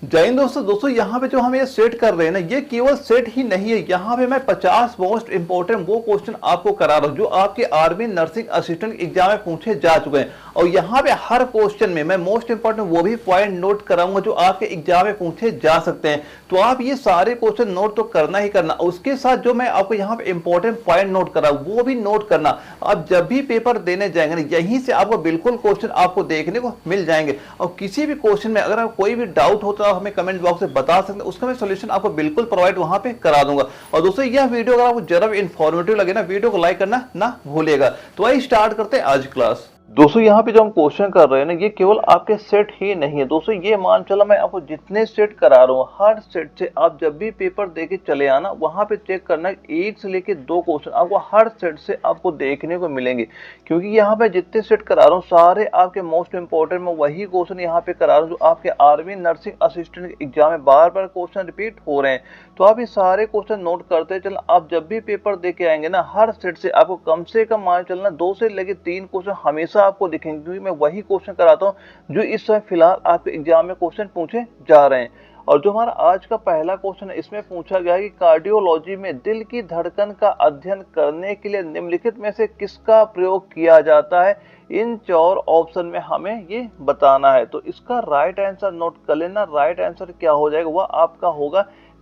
जय हिंद दोस्तों यहाँ पे जो हम ये सेट कर रहे हैं ना, ये केवल सेट ही नहीं है। यहाँ पे मैं 50 मोस्ट इंपोर्टेंट वो क्वेश्चन आपको करा रहा हूँ जो आपके आर्मी नर्सिंग असिस्टेंट एग्जाम में पूछे जा चुके हैं। और यहाँ पे हर क्वेश्चन में मैं मोस्ट इंपोर्टेंट वो भी पॉइंट नोट कराऊंगा जो आपके एग्जाम में पूछे जा सकते हैं। तो आप ये सारे क्वेश्चन नोट तो करना ही करना, उसके साथ जो मैं आपको यहाँ पे इंपॉर्टेंट पॉइंट नोट करा वो भी नोट करना। आप जब भी पेपर देने जाएंगे ना, यहीं से आपको बिल्कुल क्वेश्चन आपको देखने को मिल जाएंगे। और किसी भी क्वेश्चन में अगर आपको कोई भी डाउट होता है हमें कमेंट बॉक्स में बता सकते हैं, उसका मैं सॉल्यूशन आपको बिल्कुल प्रोवाइड वहां पे करा दूंगा। और दोस्तों यह वीडियो अगर आपको जरा भी इंफॉर्मेटिव लगे ना, वीडियो को लाइक करना ना भूलिएगा। तो आइए स्टार्ट करते हैं आज क्लास। दोस्तों यहाँ पे जो हम क्वेश्चन कर रहे हैं ना, ये केवल आपके सेट ही नहीं है दोस्तों। ये मान चला मैं आपको जितने सेट करा रहा हूँ, हर सेट से आप जब भी पेपर देके चले आना, वहां पे चेक करना 1 से लेके 2 क्वेश्चन आपको हर सेट से आपको देखने को मिलेंगे। क्योंकि यहाँ पे जितने सेट करा रहा हूँ सारे आपके मोस्ट इंपोर्टेंट में वही क्वेश्चन यहाँ पे करा रहा हूँ जो आपके आर्मी नर्सिंग असिस्टेंट एग्जाम में बार बार क्वेश्चन रिपीट हो रहे हैं। तो आप ये सारे क्वेश्चन नोट करते चल, आप जब भी पेपर देके आएंगे ना, हर सेट से आपको कम से कम मान चलना 2 से लेके 3 क्वेश्चन हमेशा आपको दिखेंगे। क्योंकि मैं वही क्वेश्चन कराता हूँ जो इस समय फिलहाल आपके एग्जाम में क्वेश्चन पूछे जा रहे हैं। और जो हमारा आज का पहला क्वेश्चन है, इसमें पूछा गया है कि कार्डियोलॉजी में दिल की धड़कन का अध्ययन करने के लिए निम्नलिखित में से किसका प्रयोग किया जाता है। इन 4 ऑप्शन में हमें ये बताना है। तो इसका राइट आंसर नोट कर लेना। राइट आंसर क्या हो जाएगा, वह आपका होगा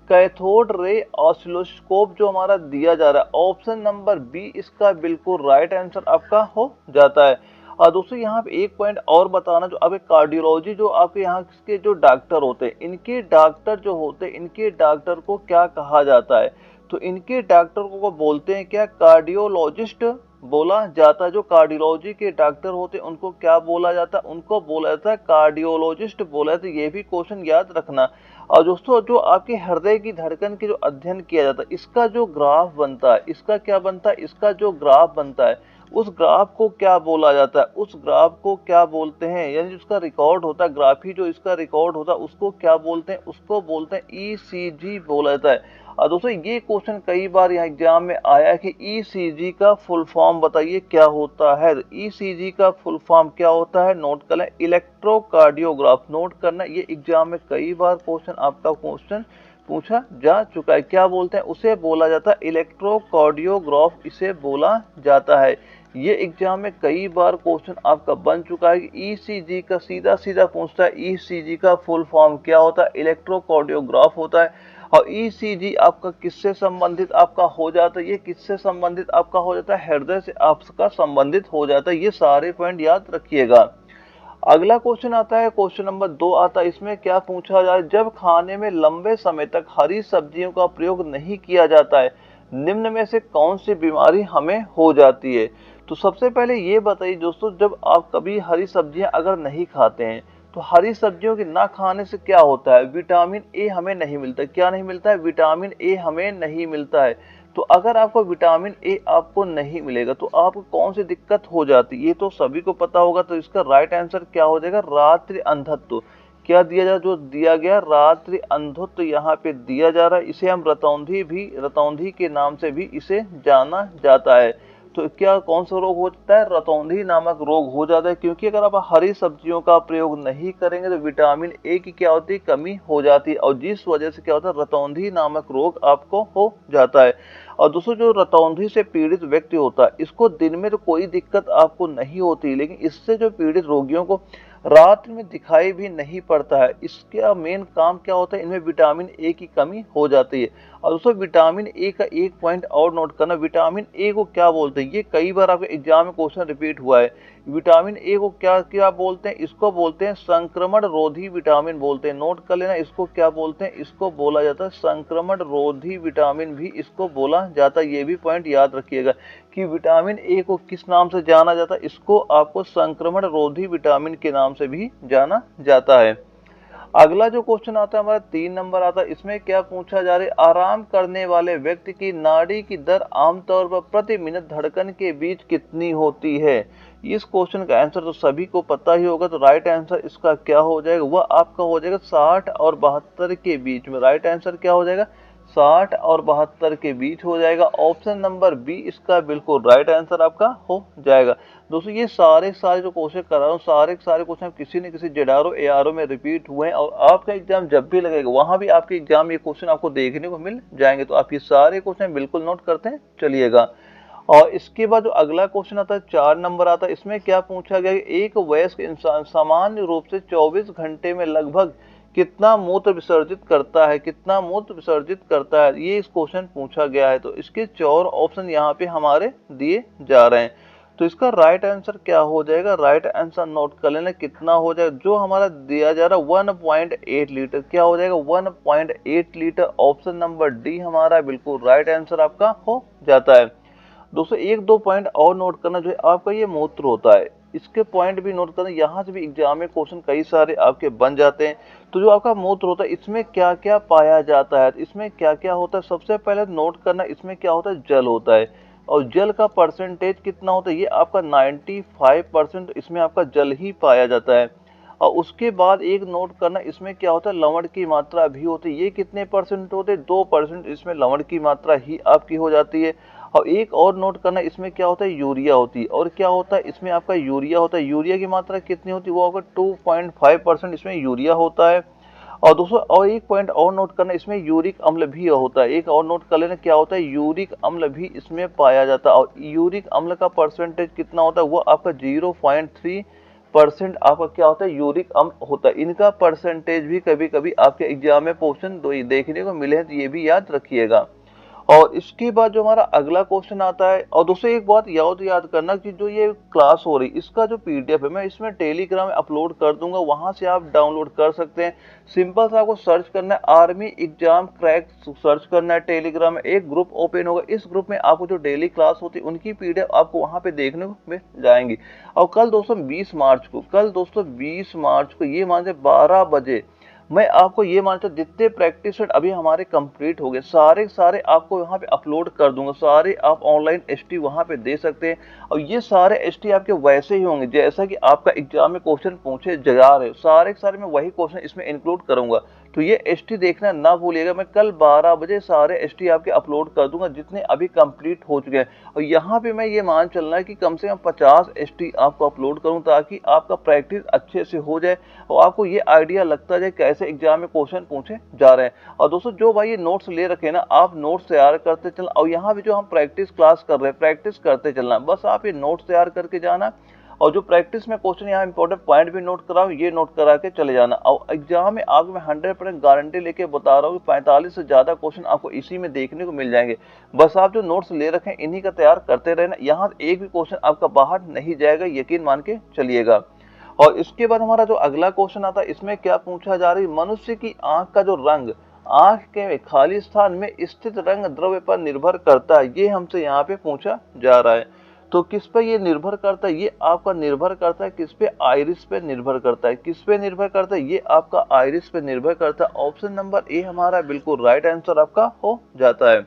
कैथोड रे ऑसिलोस्कोप जो हमारा दिया जा रहा है। ऑप्शन नंबर बी इसका बिल्कुल राइट आंसर आपका हो जाता है। और दोस्तों यहाँ पे एक पॉइंट और बताना, जो आपके कार्डियोलॉजी जो आपके यहाँ के जो डॉक्टर होते हैं, इनके डॉक्टर जो होते हैं, इनके डॉक्टर को क्या कहा जाता है। तो इनके डॉक्टर को बोलते हैं क्या, कार्डियोलॉजिस्ट बोला जाता है। जो कार्डियोलॉजी के डॉक्टर होते हैं उनको क्या बोला जाता है, उनको बोला जाता है कार्डियोलॉजिस्ट बोला जाता है। ये भी क्वेश्चन याद रखना। और दोस्तों जो आपके हृदय की धड़कन की जो अध्ययन किया जाता है, इसका जो ग्राफ बनता है, इसका क्या बनता है, इसका जो ग्राफ बनता है, उस ग्राफ को क्या बोला जाता है, उस ग्राफ को क्या बोलते हैं। यानी उसका रिकॉर्ड होता है, ग्राफी जो इसका रिकॉर्ड होता है उसको क्या बोलते हैं, उसको बोलते हैं ईसीजी बोला जाता है। और दोस्तों ये क्वेश्चन कई बार यहाँ एग्जाम में आया है कि ईसीजी का फुल फॉर्म बताइए क्या होता है। ईसीजी का फुल फॉर्म क्या होता है, नोट कर लें, इलेक्ट्रोकार्डियोग्राफ। नोट करना, ये एग्जाम में कई बार क्वेश्चन आपका क्वेश्चन पूछा जा चुका है। क्या बोलते हैं, उसे बोला जाता है इलेक्ट्रोकार्डियोग्राफ, इसे बोला जाता है। ये एग्जाम में कई बार क्वेश्चन आपका बन चुका है कि ईसीजी का सीधा सीधा पूछता है ईसीजी का फुल फॉर्म क्या होता है, इलेक्ट्रोकार्डियोग्राफ होता है। और ईसीजी आपका किससे संबंधित आपका हो जाता है, ये किससे संबंधित आपका हो जाता है, हृदय से आपका संबंधित हो जाता है। ये सारे पॉइंट याद रखिएगा। अगला क्वेश्चन आता है, क्वेश्चन नंबर 2 आता है। इसमें क्या पूछा जाए, जब खाने में लंबे समय तक हरी सब्जियों का प्रयोग नहीं किया जाता है, निम्न में से कौन सी बीमारी हमें हो जाती है। तो सबसे पहले ये बताइए दोस्तों, जब आप कभी हरी सब्जियां अगर नहीं खाते हैं, तो हरी सब्जियों के ना खाने से क्या होता है, विटामिन ए हमें नहीं मिलता। क्या नहीं मिलता है, विटामिन ए हमें नहीं मिलता है। तो अगर आपको विटामिन ए आपको नहीं मिलेगा तो आपको कौन सी दिक्कत हो जाती है, ये तो सभी को पता होगा। तो इसका राइट आंसर क्या हो जाएगा, रात्रि अंधत्व। क्या दिया जा, जो दिया गया रात्रि अंधत्व यहाँ पे दिया जा रहा है। इसे हम रतौंधी के नाम से भी इसे जाना जाता है। तो क्या कौन सा रोग हो जाता है, रतौंधी नामक रोग हो जाता है। क्योंकि अगर आप हरी सब्जियों का प्रयोग नहीं करेंगे तो विटामिन ए की क्या होती है, कमी हो जाती है। और जिस वजह से क्या होता है, रतौंधी नामक रोग आपको हो जाता है। और दोस्तों जो रतौंधी से पीड़ित व्यक्ति होता है, इसको दिन में तो कोई दिक्कत आपको नहीं होती, लेकिन इससे जो पीड़ित रोगियों को रात में दिखाई भी नहीं पड़ता है। इसका मेन काम क्या होता है, इनमें विटामिन ए की कमी हो जाती है। और दोस्तों विटामिन ए का एक पॉइंट और नोट करना, विटामिन ए को क्या बोलते हैं, ये कई बार आपके एग्जाम में क्वेश्चन रिपीट हुआ है। विटामिन ए को क्या क्या बोलते हैं, इसको बोलते हैं संक्रमण रोधी विटामिन बोलते हैं। नोट कर लेना, इसको क्या बोलते हैं, इसको बोला जाता है संक्रमण रोधी विटामिन भी इसको बोला जाता है। ये भी पॉइंट याद रखिएगा कि विटामिन ए को किस नाम से जाना जाता है, इसको आपको संक्रमण रोधी विटामिन के नाम से भी जाना जाता है। अगला जो क्वेश्चन आता है हमारा 3 नंबर आता है। इसमें क्या पूछा जा रहा है, आराम करने वाले व्यक्ति की नाड़ी की दर आमतौर पर प्रति मिनट धड़कन के बीच कितनी होती है। इस क्वेश्चन का आंसर तो सभी को पता ही होगा। तो राइट आंसर इसका क्या हो जाएगा, वह आपका हो जाएगा 60 और 72 के बीच में। राइट आंसर क्या हो जाएगा, 60 और 72 के बीच हो जाएगा। ऑप्शन नंबर बी इसका बिल्कुल राइट आंसर आपका हो जाएगा। दोस्तों ये सारे जो क्वेश्चन कर रहा हूँ, सारे क्वेश्चन किसी न किसी जेडारो एआरओ में रिपीट हुए हैं, और आपका एग्जाम जब भी लगेगा वहां भी आपके एग्जाम ये क्वेश्चन आपको देखने को मिल जाएंगे। तो आप ये सारे क्वेश्चन बिल्कुल नोट करते हैं चलिएगा। और इसके बाद जो अगला क्वेश्चन आता है 4 नंबर आता है, इसमें क्या पूछा गया कि एक वयस्क इंसान सामान्य रूप से 24 घंटे में लगभग कितना मूत्र विसर्जित करता है, कितना मूत्र विसर्जित करता है, ये इस क्वेश्चन पूछा गया है। तो इसके 4 ऑप्शन यहाँ पे हमारे दिए जा रहे हैं। तो इसका राइट आंसर क्या हो जाएगा, राइट आंसर नोट कर लेना कितना हो जाएगा। जो हमारा दिया जा रहा है 1.8 लीटर, क्या हो जाएगा 1.8 लीटर। ऑप्शन नंबर डी हमारा बिल्कुल राइट आंसर आपका हो जाता है। दोस्तों एक दो पॉइंट और नोट करना, जो है आपका ये मूत्र होता है, इसके पॉइंट भी नोट करना। यहाँ से भी एग्जाम में क्वेश्चन कई सारे आपके बन जाते हैं। तो जो आपका मूत्र होता है इसमें क्या क्या पाया जाता है, इसमें क्या क्या होता है, सबसे पहले नोट करना इसमें क्या होता है, जल होता है। और जल का परसेंटेज कितना होता है, ये आपका 95% इसमें आपका जल ही पाया जाता है। और उसके बाद एक नोट करना, इसमें क्या होता है, लवण की मात्रा भी होती है। ये कितने परसेंट होते हैं, 2% इसमें लवण की मात्रा ही आपकी हो जाती है। और एक और नोट करना, इसमें क्या होता है, यूरिया होती है। और क्या होता है, इसमें आपका यूरिया होता है। यूरिया की मात्रा कितनी होती है, वो आपका 2.5% इसमें यूरिया होता है। और दोस्तों और एक पॉइंट और नोट करना, इसमें यूरिक अम्ल भी होता है। एक और नोट कर लेना, क्या होता है, यूरिक अम्ल भी इसमें पाया जाता है। और यूरिक अम्ल का परसेंटेज कितना होता है, वो आपका 0.3% आपका क्या होता है, यूरिक अम्ल होता है। इनका परसेंटेज भी कभी कभी आपके एग्जाम में क्वेश्चन देखने को मिले हैं, तो ये भी याद रखिएगा। और इसके बाद जो हमारा अगला क्वेश्चन आता है, और दोस्तों एक बात याद करना कि जो ये क्लास हो रही इसका जो पीडीएफ है मैं इसमें टेलीग्राम में अपलोड कर दूंगा, वहां से आप डाउनलोड कर सकते हैं। सिंपल सा आपको सर्च करना है, आर्मी एग्जाम क्रैक सर्च करना है। टेलीग्राम में एक ग्रुप ओपन होगा, इस ग्रुप में आपको जो डेली क्लास होती है उनकी पीडीएफ आपको वहां पे देखने को मिल जाएंगी। और कल दोस्तों 20 मार्च को ये मान 12 बजे मैं आपको ये मानता हूँ जितने प्रैक्टिस सेट अभी हमारे कंप्लीट हो गए सारे आपको यहाँ पे अपलोड कर दूंगा। सारे आप ऑनलाइन एसटी वहाँ पे दे सकते हैं। और ये सारे एसटी आपके वैसे ही होंगे जैसा कि आपका एग्जाम में क्वेश्चन पूछे जा रहे हो, सारे मैं वही क्वेश्चन इसमें इंक्लूड करूंगा। तो ये एसटी देखना ना भूलिएगा। मैं कल 12 बजे सारे एसटी आपके अपलोड कर दूंगा जितने अभी कंप्लीट हो चुके हैं। और यहाँ पे मैं ये मान चलना है कि कम से कम 50 एसटी आपको अपलोड करूँ ताकि आपका प्रैक्टिस अच्छे से हो जाए और आपको ये आइडिया लगता जाए कैसे एग्जाम में क्वेश्चन पूछे जा रहे हैं। और दोस्तों जो भाई ये नोट्स ले रखे हैं ना, आप नोट्स तैयार करते चलना। और यहाँ भी जो हम प्रैक्टिस क्लास कर रहे हैं प्रैक्टिस करते चलना, बस आप ये नोट्स तैयार करके जाना। और जो प्रैक्टिस में क्वेश्चन यहाँ इंपॉर्टेंट पॉइंट भी नोट कराओ, ये नोट करा के चले जाना। और एग्जाम में आपको मैं 100% गारंटी लेके बता रहा हूँ कि 45 से ज्यादा क्वेश्चन आपको इसी में देखने को मिल जाएंगे। बस आप जो नोट्स ले रखे हैं इन्हीं का तैयार करते रहना, यहाँ एक भी क्वेश्चन आपका बाहर नहीं जाएगा, यकीन मान के चलिएगा। और इसके बाद हमारा जो अगला क्वेश्चन आता है, इसमें क्या पूछा जा रहा है, मनुष्य की आंख का जो रंग आंख के खाली स्थान में स्थित रंग द्रव्य पर निर्भर करता है, ये हमसे यहाँ पे पूछा जा रहा है। तो किस पे ये निर्भर करता है, ये आपका निर्भर करता है किस पे, आइरिस पे निर्भर करता है। किस पे निर्भर करता है, ये आपका आइरिस पे निर्भर करता है। ऑप्शन नंबर ए हमारा बिल्कुल राइट आंसर आपका हो जाता है।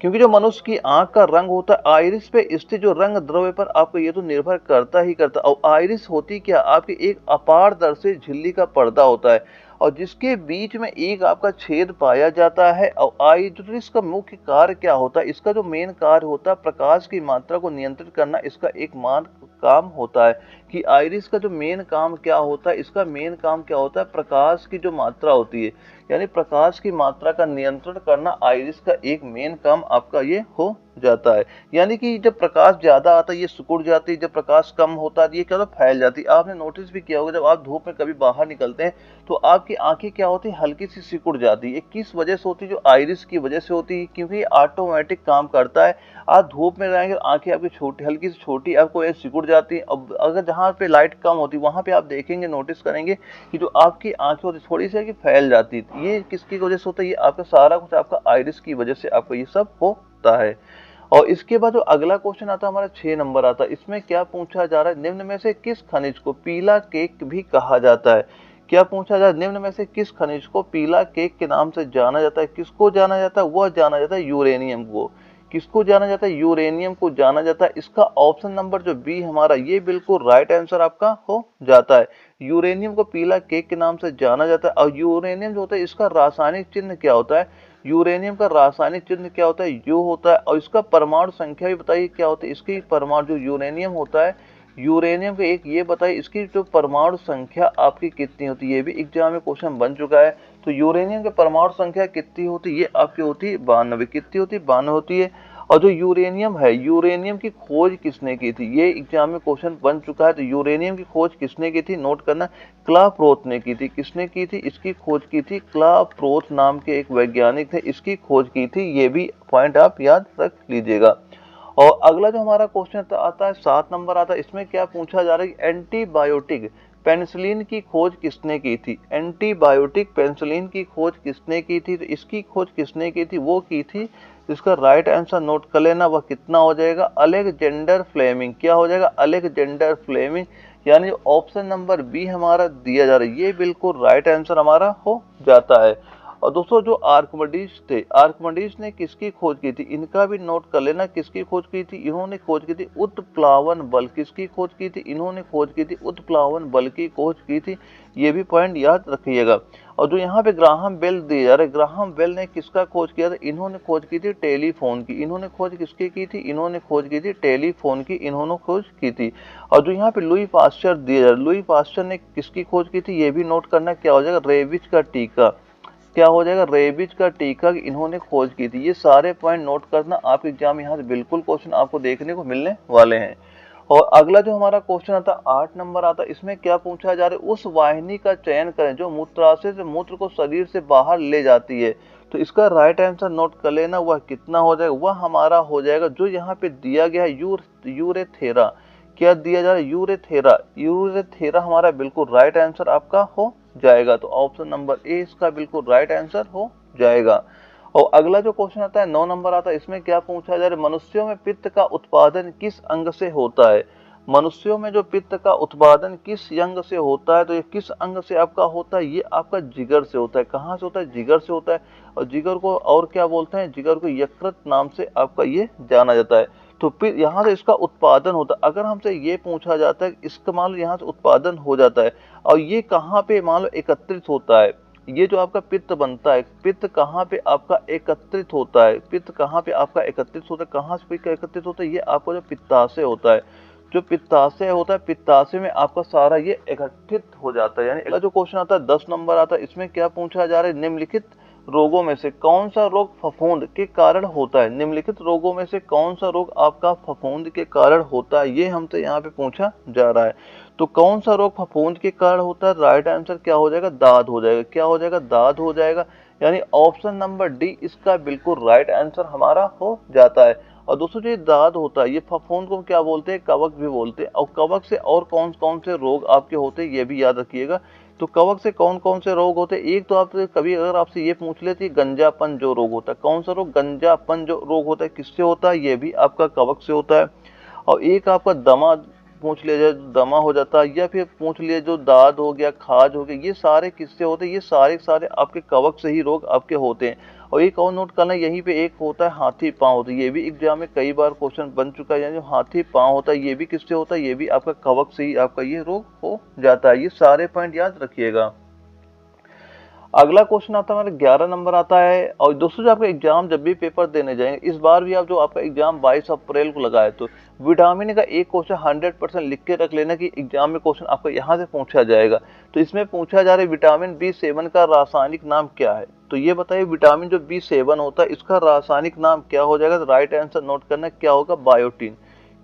क्योंकि जो मनुष्य की आंख का रंग होता है आइरिस पे स्थित जो रंग द्रव्य पर आपको ये तो निर्भर करता ही करता है। और आइरिस होती क्या, आपकी एक अपारदर्शी झिल्ली का पर्दा होता है और जिसके बीच में एक आपका छेद पाया जाता है। और आइरिस का मुख्य कार्य क्या होता है, इसका जो मेन कार्य होता है प्रकाश की मात्रा को नियंत्रित करना, इसका एक मान काम होता है। कि आइरिस का जो मेन काम क्या होता है, इसका मेन काम क्या होता है, प्रकाश की जो मात्रा होती है यानी प्रकाश की मात्रा का नियंत्रण करना आइरिस का एक मेन काम आपका ये हो जाता है। यानी कि जब प्रकाश ज्यादा आता है ये सिकुड़ जाती है, जब प्रकाश कम होता है ये क्या होता है, फैल जाती है। आपने नोटिस भी किया होगा जब आप धूप में कभी बाहर निकलते हैं तो आपकी आंखें क्या होती है, हल्की सी सिकुड़ जाती है। किस वजह से होती है, जो आइरिस की वजह से होती है, क्योंकि ये ऑटोमेटिक काम करता है। आप धूप में रहेंगे आंखें आपकी छोटी हल्की सी छोटी आपको ये सिकुड़ जाती है। अब अगर जहाँ पे लाइट कम होती है वहां पे आप देखेंगे नोटिस करेंगे कि जो आपकी आंखें होती थोड़ी सी फैल जाती है। ये किसकी वजह से होता है, ये आपका सारा कुछ आपका आइरिस की वजह से आपको ये सब होता है। और इसके बाद जो अगला क्वेश्चन आता है हमारा 6 नंबर आता है, इसमें क्या पूछा जा रहा है, निम्न में से किस खनिज को पीला केक भी कहा जाता है। क्या पूछा जा रहा है, निम्न में से किस खनिज को पीला केक के नाम से जाना जाता है। किसको जाना जाता है, वह जाना जाता है यूरेनियम को। किसको जाना जाता है, यूरेनियम को जाना जाता है। इसका ऑप्शन नंबर जो बी हमारा ये बिल्कुल राइट आंसर आपका हो जाता है। यूरेनियम को पीला केक के नाम से जाना जाता है। और यूरेनियम जो होता है इसका रासायनिक चिन्ह क्या होता है, यूरेनियम का रासायनिक चिन्ह क्या होता है, यू होता है। और इसका परमाणु संख्या भी बताइए क्या होती है। इसकी परमाणु जो यूरेनियम होता है, यूरेनियम का एक ये बताइए इसकी जो परमाणु संख्या आपकी कितनी होती है। ये भी एग्जाम में क्वेश्चन बन चुका है। तो यूरेनियम की परमाणु संख्या कितनी होती है, ये आपकी होती है 92। कितनी होती है, 92 होती है। और जो यूरेनियम है, यूरेनियम की खोज किसने की थी, ये एग्जाम में क्वेश्चन बन चुका है। तो यूरेनियम की खोज किसने की थी, नोट करना, क्लाप्रोथ ने की थी। किसने की थी, इसकी खोज की थी क्लाप्रोथ नाम के एक वैज्ञानिक थे, इसकी खोज की थी। ये भी पॉइंट आप याद रख लीजिएगा। और अगला जो हमारा क्वेश्चन आता है 7 नंबर आता है, इसमें क्या पूछा जा रहा है, एंटीबायोटिक पेनिसिलिन की खोज किसने की थी। एंटीबायोटिक पेनिसिलिन की खोज किसने की थी, तो इसकी खोज किसने की थी, वो की थी, इसका राइट आंसर नोट कर लेना, वह कितना हो जाएगा, अलेक्जेंडर फ्लेमिंग। क्या हो जाएगा, अलेक्जेंडर फ्लेमिंग। यानी ऑप्शन नंबर बी हमारा दिया जा रहा है, ये बिल्कुल राइट आंसर हमारा हो जाता है। और दोस्तों जो आर्किमिडीज थे, आर्किमिडीज ने किसकी खोज की थी, इनका भी नोट कर लेना, किसकी खोज की थी, इन्होंने खोज की थी उत्प्लावन बल। किसकी खोज की थी, इन्होंने खोज की थी उत्प्लावन बल की खोज की थी। ये भी पॉइंट याद रखिएगा। और जो यहाँ पे ग्राहम बेल दिया जा रहा है, ग्राहम बेल ने किसका खोज किया था, इन्होंने खोज की थी टेलीफोन की। इन्होंने खोज किसकी की थी, इन्होंने खोज की थी टेलीफोन की, इन्होंने खोज की थी। और जो यहाँ पे लुई पास्चर दिया जा रहा है, लुई पास्चर ने किसकी खोज की थी, ये भी नोट करना, क्या हो जाएगा, रेबीज का टीका। क्या हो जाएगा, रेबीज का टीका इन्होंने खोज की थी। ये सारे पॉइंट नोट करना, आपके एग्जाम यहाँ से बिल्कुल क्वेश्चन आपको देखने को मिलने वाले हैं। और अगला जो हमारा क्वेश्चन आता है 8 नंबर आता है, इसमें क्या पूछा जा रहा है, उस वाहिनी का चयन करें जो मूत्राशय से मूत्र को शरीर से बाहर ले जाती है। तो इसका राइट आंसर नोट कर लेना, वह कितना हो जाएगा, वह हमारा हो जाएगा जो यहाँ पे दिया गया है, यूरेथेरा। क्या दिया जा रहा है, यूरेथेरा। यूरेथेरा हमारा बिल्कुल राइट आंसर आपका हो जाएगा। तो ऑप्शन नंबर ए इसका बिल्कुल राइट आंसर हो जाएगा। और अगला जो क्वेश्चन आता है 9 नंबर आता है, इसमें क्या पूछा जा रहा है, मनुष्यों में पित्त का उत्पादन किस अंग से होता है। मनुष्यों में जो पित्त का उत्पादन किस अंग से होता है, तो ये किस अंग से आपका होता है, ये आपका जिगर से होता है। कहाँ से होता है, जिगर से होता है। और जिगर को और क्या बोलते हैं, जिगर को यकृत नाम से आपका ये जाना जाता है। तो फिर यहाँ से इसका उत्पादन होता है। अगर हमसे ये पूछा जाता है इसका मान लो यहाँ से उत्पादन हो जाता है और ये कहाँ पे मान लो एकत्रित होता है, ये जो आपका पित्त बनता है, पित्त कहाँ पे आपका एकत्रित होता है, पित्त कहाँ पे आपका एकत्रित होता है, कहाँ से एकत्रित होता है, ये आपका जो पित्ताशय होता है, जो पित्ताशय होता है, पित्ताशय में आपका सारा ये एकत्रित हो जाता है। यानी अगला जो क्वेश्चन आता है 10 नंबर आता है, इसमें क्या पूछा जा रहा है, निम्नलिखित रोगों में से कौन सा रोग फफूंद के कारण होता है। निम्नलिखित रोगों में से कौन सा रोग आपका फफूंद के कारण होता है, ये हमसे यहाँ पे पूछा जा रहा है। तो कौन सा रोग फफूंद के कारण होता है, राइट आंसर क्या हो जाएगा, दाद हो जाएगा। क्या हो जाएगा, दाद हो जाएगा। यानी ऑप्शन नंबर डी इसका बिल्कुल राइट आंसर हमारा हो जाता है। और दोस्तों जो दाद होता है, ये फफूंद को क्या बोलते हैं, कवक भी बोलते हैं। और कवक से और कौन कौन से रोग आपके होते हैं, ये भी याद रखिएगा। तो कवक से कौन कौन से रोग होते हैं, एक तो आप कभी अगर आपसे ये पूछ लेती है गंजापन जो रोग होता है, कौन सा रोग, गंजापन जो रोग होता है किससे होता है, ये भी आपका कवक से होता है। और एक आपका दमा पूछ लिया जाए, दमा हो जाता है, या फिर पूछ लिया जो दाद हो गया, खाज हो गया, ये सारे किससे होते हैं, ये सारे सारे आपके कवक से ही रोग आपके होते हैं। और एक और नोट करना, यहीं पे एक होता है हाथी पांव होता है, ये भी एग्जाम में कई बार क्वेश्चन बन चुका है। यानी जो हाथी पांव होता है ये भी किससे होता है, ये भी आपका कवक से ही आपका ये रोग हो जाता है। ये सारे पॉइंट याद रखिएगा। अगला क्वेश्चन आता है हमारा 11 नंबर आता है। और दोस्तों जो आपका एग्जाम जब भी पेपर देने जाएंगे, इस बार भी आप जो आपका एग्जाम 22 अप्रैल को लगाए, तो विटामिन का एक क्वेश्चन 100% लिख के रख लेना कि एग्जाम में क्वेश्चन आपका यहाँ से पूछा जाएगा। तो इसमें पूछा जा रहा है विटामिन B7 का रासायनिक नाम क्या है। तो ये बताइए विटामिन जो B7 होता है इसका रासायनिक नाम क्या हो जाएगा। तो राइट आंसर नोट करना, क्या होगा, बायोटीन।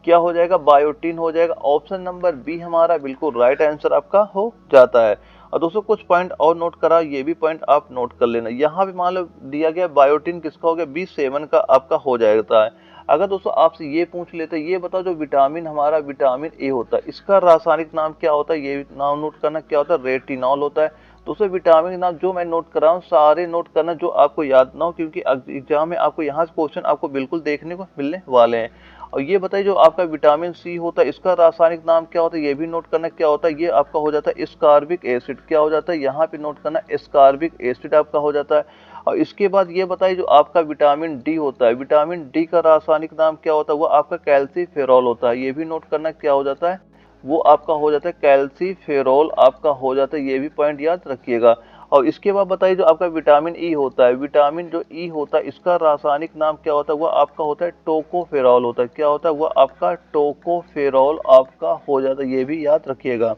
क्या हो जाएगा, बायोटीन हो जाएगा। ऑप्शन नंबर बी हमारा बिल्कुल राइट आंसर आपका हो जाता है। और दोस्तों कुछ पॉइंट और नोट करा, ये भी पॉइंट आप नोट कर लेना। यहाँ भी मान लो दिया गया बायोटीन किसका हो गया, B7 का आपका हो जाता है। अगर दोस्तों आपसे ये पूछ लेते ये बताओ जो विटामिन हमारा विटामिन ए होता है इसका रासायनिक नाम क्या होता है, ये नाम नोट करना, क्या होता है, रेटिनॉल होता है। दोस्तों विटामिन के नाम जो मैं नोट कर रहा हूँ सारे नोट करना जो आपको याद ना हो, क्योंकि एग्जाम में आपको यहाँ से क्वेश्चन आपको बिल्कुल देखने को मिलने वाले हैं। और ये बताइए जो आपका विटामिन सी होता है इसका रासायनिक नाम क्या होता है, ये भी नोट करना, क्या होता है, ये आपका हो जाता है एस्कॉर्बिक एसिड। क्या हो जाता है, यहाँ पे नोट करना, एस्कॉर्बिक एसिड आपका हो जाता है। और इसके बाद ये बताइए जो आपका विटामिन डी होता है, विटामिन डी का रासायनिक नाम क्या होता है, वो आपका कैल्सीफेरॉल होता है। ये भी नोट करना, क्या हो जाता है, वो आपका हो जाता है कैल्सीफेरॉल आपका हो जाता है। ये भी पॉइंट याद रखिएगा। और इसके बाद बताइए जो आपका विटामिन ई होता है, विटामिन जो ई होता है इसका रासायनिक नाम क्या होता है, वह आपका होता है टोकोफेरॉल होता है। क्या होता है, वह आपका टोकोफेरॉल आपका हो जाता है, ये भी याद रखिएगा।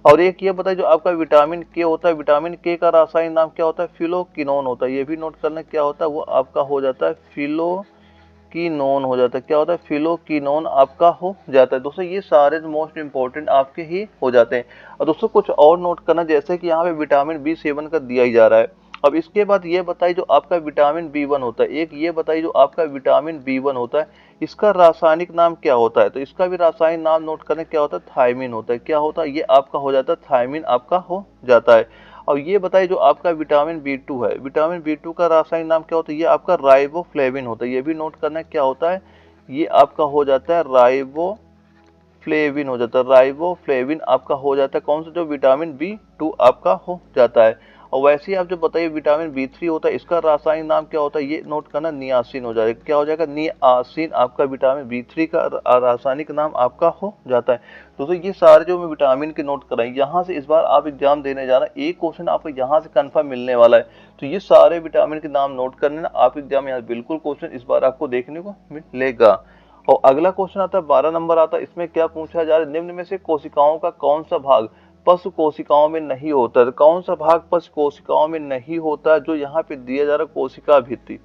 और एक ये बताइए जो आपका विटामिन के होता है, विटामिन के का रासायनिक नाम क्या होता है, फिलोक्विनोन होता है। ये भी नोट करना क्या होता है, वो आपका हो जाता है फिलोक्विनोन हो जाता है। क्या होता है, फिलोक्विनोन आपका हो जाता है। दोस्तों ये सारे मोस्ट इंपॉर्टेंट आपके ही हो जाते हैं। और दोस्तों कुछ और नोट करना, जैसे कि यहाँ पे विटामिन बी सेवन का दिया ही जा रहा है। अब इसके बाद ये बताइए जो आपका विटामिन बी वन होता है, एक ये बताइए जो आपका विटामिन बी वन होता है इसका रासायनिक नाम क्या होता है। तो इसका भी रासायनिक नाम नोट करने क्या होता है, थायमिन होता है। क्या होता है, ये आपका हो जाता है थायमिन आपका हो जाता है। और ये बताइए जो आपका विटामिन बी टू है, विटामिन बी टू का रासायनिक नाम क्या होता है, ये आपका राइबोफ्लेविन होता है। ये भी नोट करना क्या होता है, ये आपका हो जाता है राइबोफ्लेविन हो जाता है। राइबोफ्लेविन आपका हो जाता है कौन सा, जो विटामिन बी टू आपका हो जाता है। और वैसे ही आप जो बताइए विटामिन बी थ्री होता है इसका रासायनिक नाम क्या होता है, ये नोट करना नियासिन हो जाएगा। क्या हो जाएगा, नियासिन आपका विटामिन बी थ्री का रासायनिक नाम आपका हो जाता है। दोस्तों ये सारे जो मैं विटामिन के नोट कराई, यहाँ से इस बार आप एग्जाम देने जा रहे हैं, एक क्वेश्चन आपको यहाँ से कंफर्म मिलने वाला है। तो ये सारे विटामिन के नाम नोट करने ना, आप एग्जाम यहाँ बिल्कुल क्वेश्चन इस बार आपको देखने को मिलेगा। और अगला क्वेश्चन आता है 12 नंबर आता है, इसमें क्या पूछा जा रहा है, निम्न में से कोशिकाओं का कौन सा भाग पशु कोशिकाओं में नहीं होता है। कौन सा भाग पशु कोशिकाओं में नहीं होता, जो यहाँ पे दिया जा रहा है कोशिका भित्ति।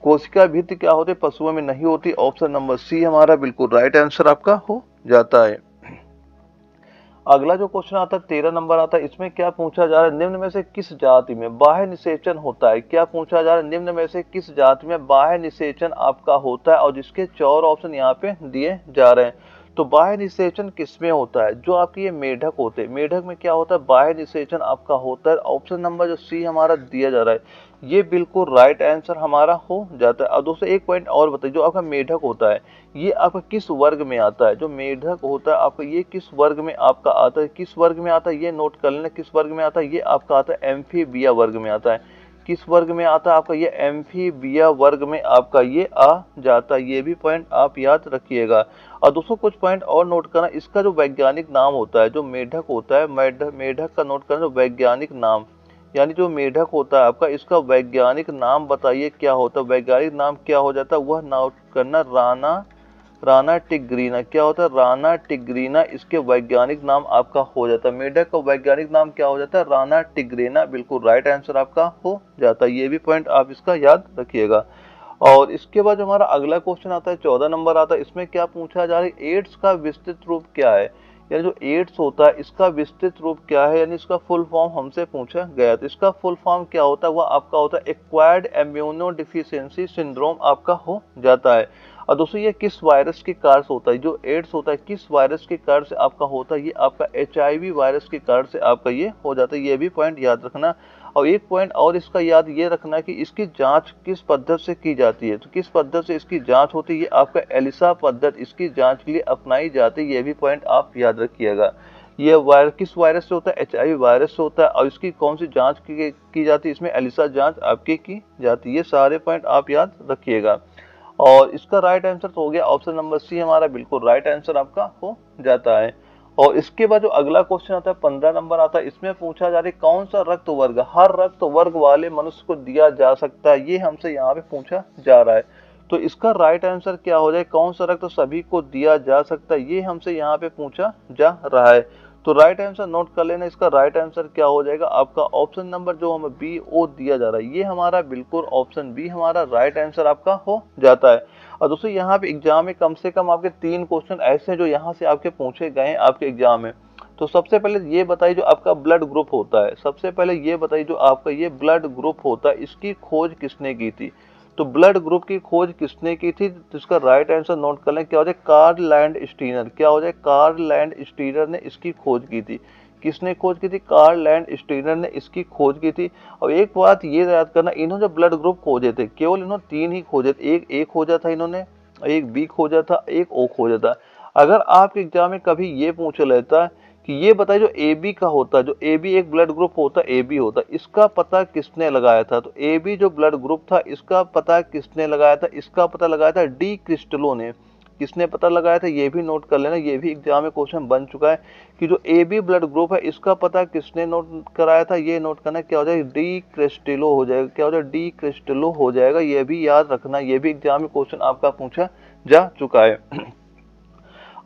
कोशिका भित्ति क्या होती है, पशुओं में नहीं होती। ऑप्शन नंबर सी हमारा बिल्कुल राइट आंसर आपका हो जाता है। अगला जो क्वेश्चन आता है 13 नंबर आता है, इसमें क्या पूछा जा रहा है, निम्न में से किस जाति में बाह्य निषेचन होता है। क्या पूछा जा रहा है, निम्न में से किस जाति में बाह्य निषेचन आपका होता है, और जिसके 4 ऑप्शन यहाँ पे दिए जा रहे हैं। तो बाह्य निषेचन किसमें होता है, जो आपके ये मेढक होते हैं, मेढक में क्या होता है, बाह्य निषेचन आपका होता है। ऑप्शन नंबर जो सी हमारा दिया जा रहा है ये बिल्कुल राइट आंसर हमारा हो जाता है। और दोस्तों एक पॉइंट और बताइए, जो आपका मेढक होता है ये आपका किस वर्ग में आता है, जो मेढक होता है आपका ये किस वर्ग में आपका आता है, किस वर्ग में आता है ये नोट कर लेना, किस वर्ग में आता है, ये आपका आता है एम्फीबिया वर्ग में आता है। किस वर्ग में आता है आपका, ये एम्फीबिया वर्ग में आपका ये आ जाता है। ये भी पॉइंट आप याद रखिएगा। और दोस्तों कुछ पॉइंट और नोट करना, इसका जो वैज्ञानिक नाम होता है, जो मेढक होता है, मेढक का नोट करना जो वैज्ञानिक नाम, यानी जो मेढक होता है आपका इसका वैज्ञानिक नाम बताइए क्या होता है। वैज्ञानिक नाम क्या हो जाता है, वह नोट करना राना टिग्रीना। क्या होता है, राना टिग्रीना इसके वैज्ञानिक नाम आपका हो जाता है। मेढक का वैज्ञानिक नाम क्या हो जाता है, राना टिग्रीना, बिल्कुल राइट आंसर आपका हो जाता है। ये भी पॉइंट आप इसका याद रखिएगा। और इसके बाद जो हमारा अगला क्वेश्चन आता है 14 नंबर आता है, इसमें क्या पूछा जा रहा है, एड्स का विस्तृत रूप क्या है। यानी जो एड्स होता है इसका विस्तृत रूप क्या है, यानी इसका फुल फॉर्म हमसे पूछा गया। तो इसका फुल फॉर्म क्या होता है, वह आपका होता है एक्वायर्ड इम्यूनो डिफिशियंसी सिंड्रोम आपका हो जाता है। और दोस्तों ये किस वायरस के कारण से होता है, जो एड्स होता है किस वायरस के कारण से आपका होता है, ये आपका HIV वायरस के कारण से आपका ये हो जाता है। ये भी पॉइंट याद रखना। और एक पॉइंट और इसका याद ये रखना कि इसकी जांच किस पद्धति से की जाती है। तो किस पद्धति से इसकी जांच होती है, ये आपका एलिसा पद्धति इसकी जांच के लिए अपनाई जाती है। ये भी पॉइंट आप याद रखिएगा। ये वायरस किस वायरस से होता है, HIV वायरस से होता है। और इसकी कौन सी जांच की जाती है, इसमें एलिसा जांच आपकी की जाती है। ये सारे पॉइंट आप याद रखिएगा। और इसका राइट आंसर तो हो गया ऑप्शन नंबर सी हमारा बिल्कुल राइट आंसर आपका हो जाता है। और इसके बाद जो अगला क्वेश्चन आता है 15 नंबर आता है, इसमें पूछा जा रहा है कौन सा रक्त वर्ग हर रक्त वर्ग वाले मनुष्य को दिया जा सकता है, ये हमसे यहाँ पे पूछा जा रहा है। तो इसका राइट आंसर क्या हो जाए, कौन सा रक्त सभी को दिया जा सकता है, ये हमसे यहाँ पे पूछा जा रहा है। तो राइट आंसर नोट कर लेना, इसका राइट आंसर क्या हो जाएगा आपका ऑप्शन नंबर जो हमें BO दिया जा रहा है, ये हमारा बिल्कुल ऑप्शन बी हमारा राइट आंसर आपका हो जाता है। और दोस्तों यहाँ पे एग्जाम में कम से कम आपके 3 क्वेश्चन ऐसे हैं जो यहाँ से आपके पूछे गए हैं आपके एग्जाम में। तो सबसे पहले ये बताइए जो आपका ब्लड ग्रुप होता है, सबसे पहले ये बताइए जो आपका ये ब्लड ग्रुप होता है इसकी खोज किसने की थी। तो ब्लड ग्रुप की खोज किसने की थी, तो इसका राइट आंसर नोट कर लें, क्या हो जाए कार्ल लैंडस्टीनर। क्या हो जाए, कार्ल लैंडस्टीनर ने इसकी खोज की थी। किसने खोज की थी, कार्ल लैंडस्टीनर ने इसकी खोज की थी। और एक बात ये याद करना, इन्होंने जो ब्लड ग्रुप खोजे थे केवल इन्होंने 3 ही खोजे थे। एक खोजा था इन्होंने, एक बी खोजा था, एक ओ खोजा था। अगर आपके एग्जाम में कभी ये पूछ लेता कि ये बताइए जो AB का होता है, जो AB एक ब्लड ग्रुप होता है, AB होता है, इसका पता किसने लगाया था। तो AB जो ब्लड ग्रुप था इसका पता किसने लगाया था, इसका पता लगाया था डी क्रिस्टलो ने। किसने पता लगाया था ये भी नोट कर लेना, ये भी एग्जाम में क्वेश्चन बन चुका है कि जो AB ब्लड ग्रुप है इसका पता किसने नोट कराया था, ये नोट करना, क्या हो जाएगा, डी क्रिस्टिलो हो जाएगा, क्या हो जाएगा, डी क्रिस्टिलो हो जाएगा, ये भी याद रखना, ये भी एग्जाम में क्वेश्चन आपका पूछा जा चुका है।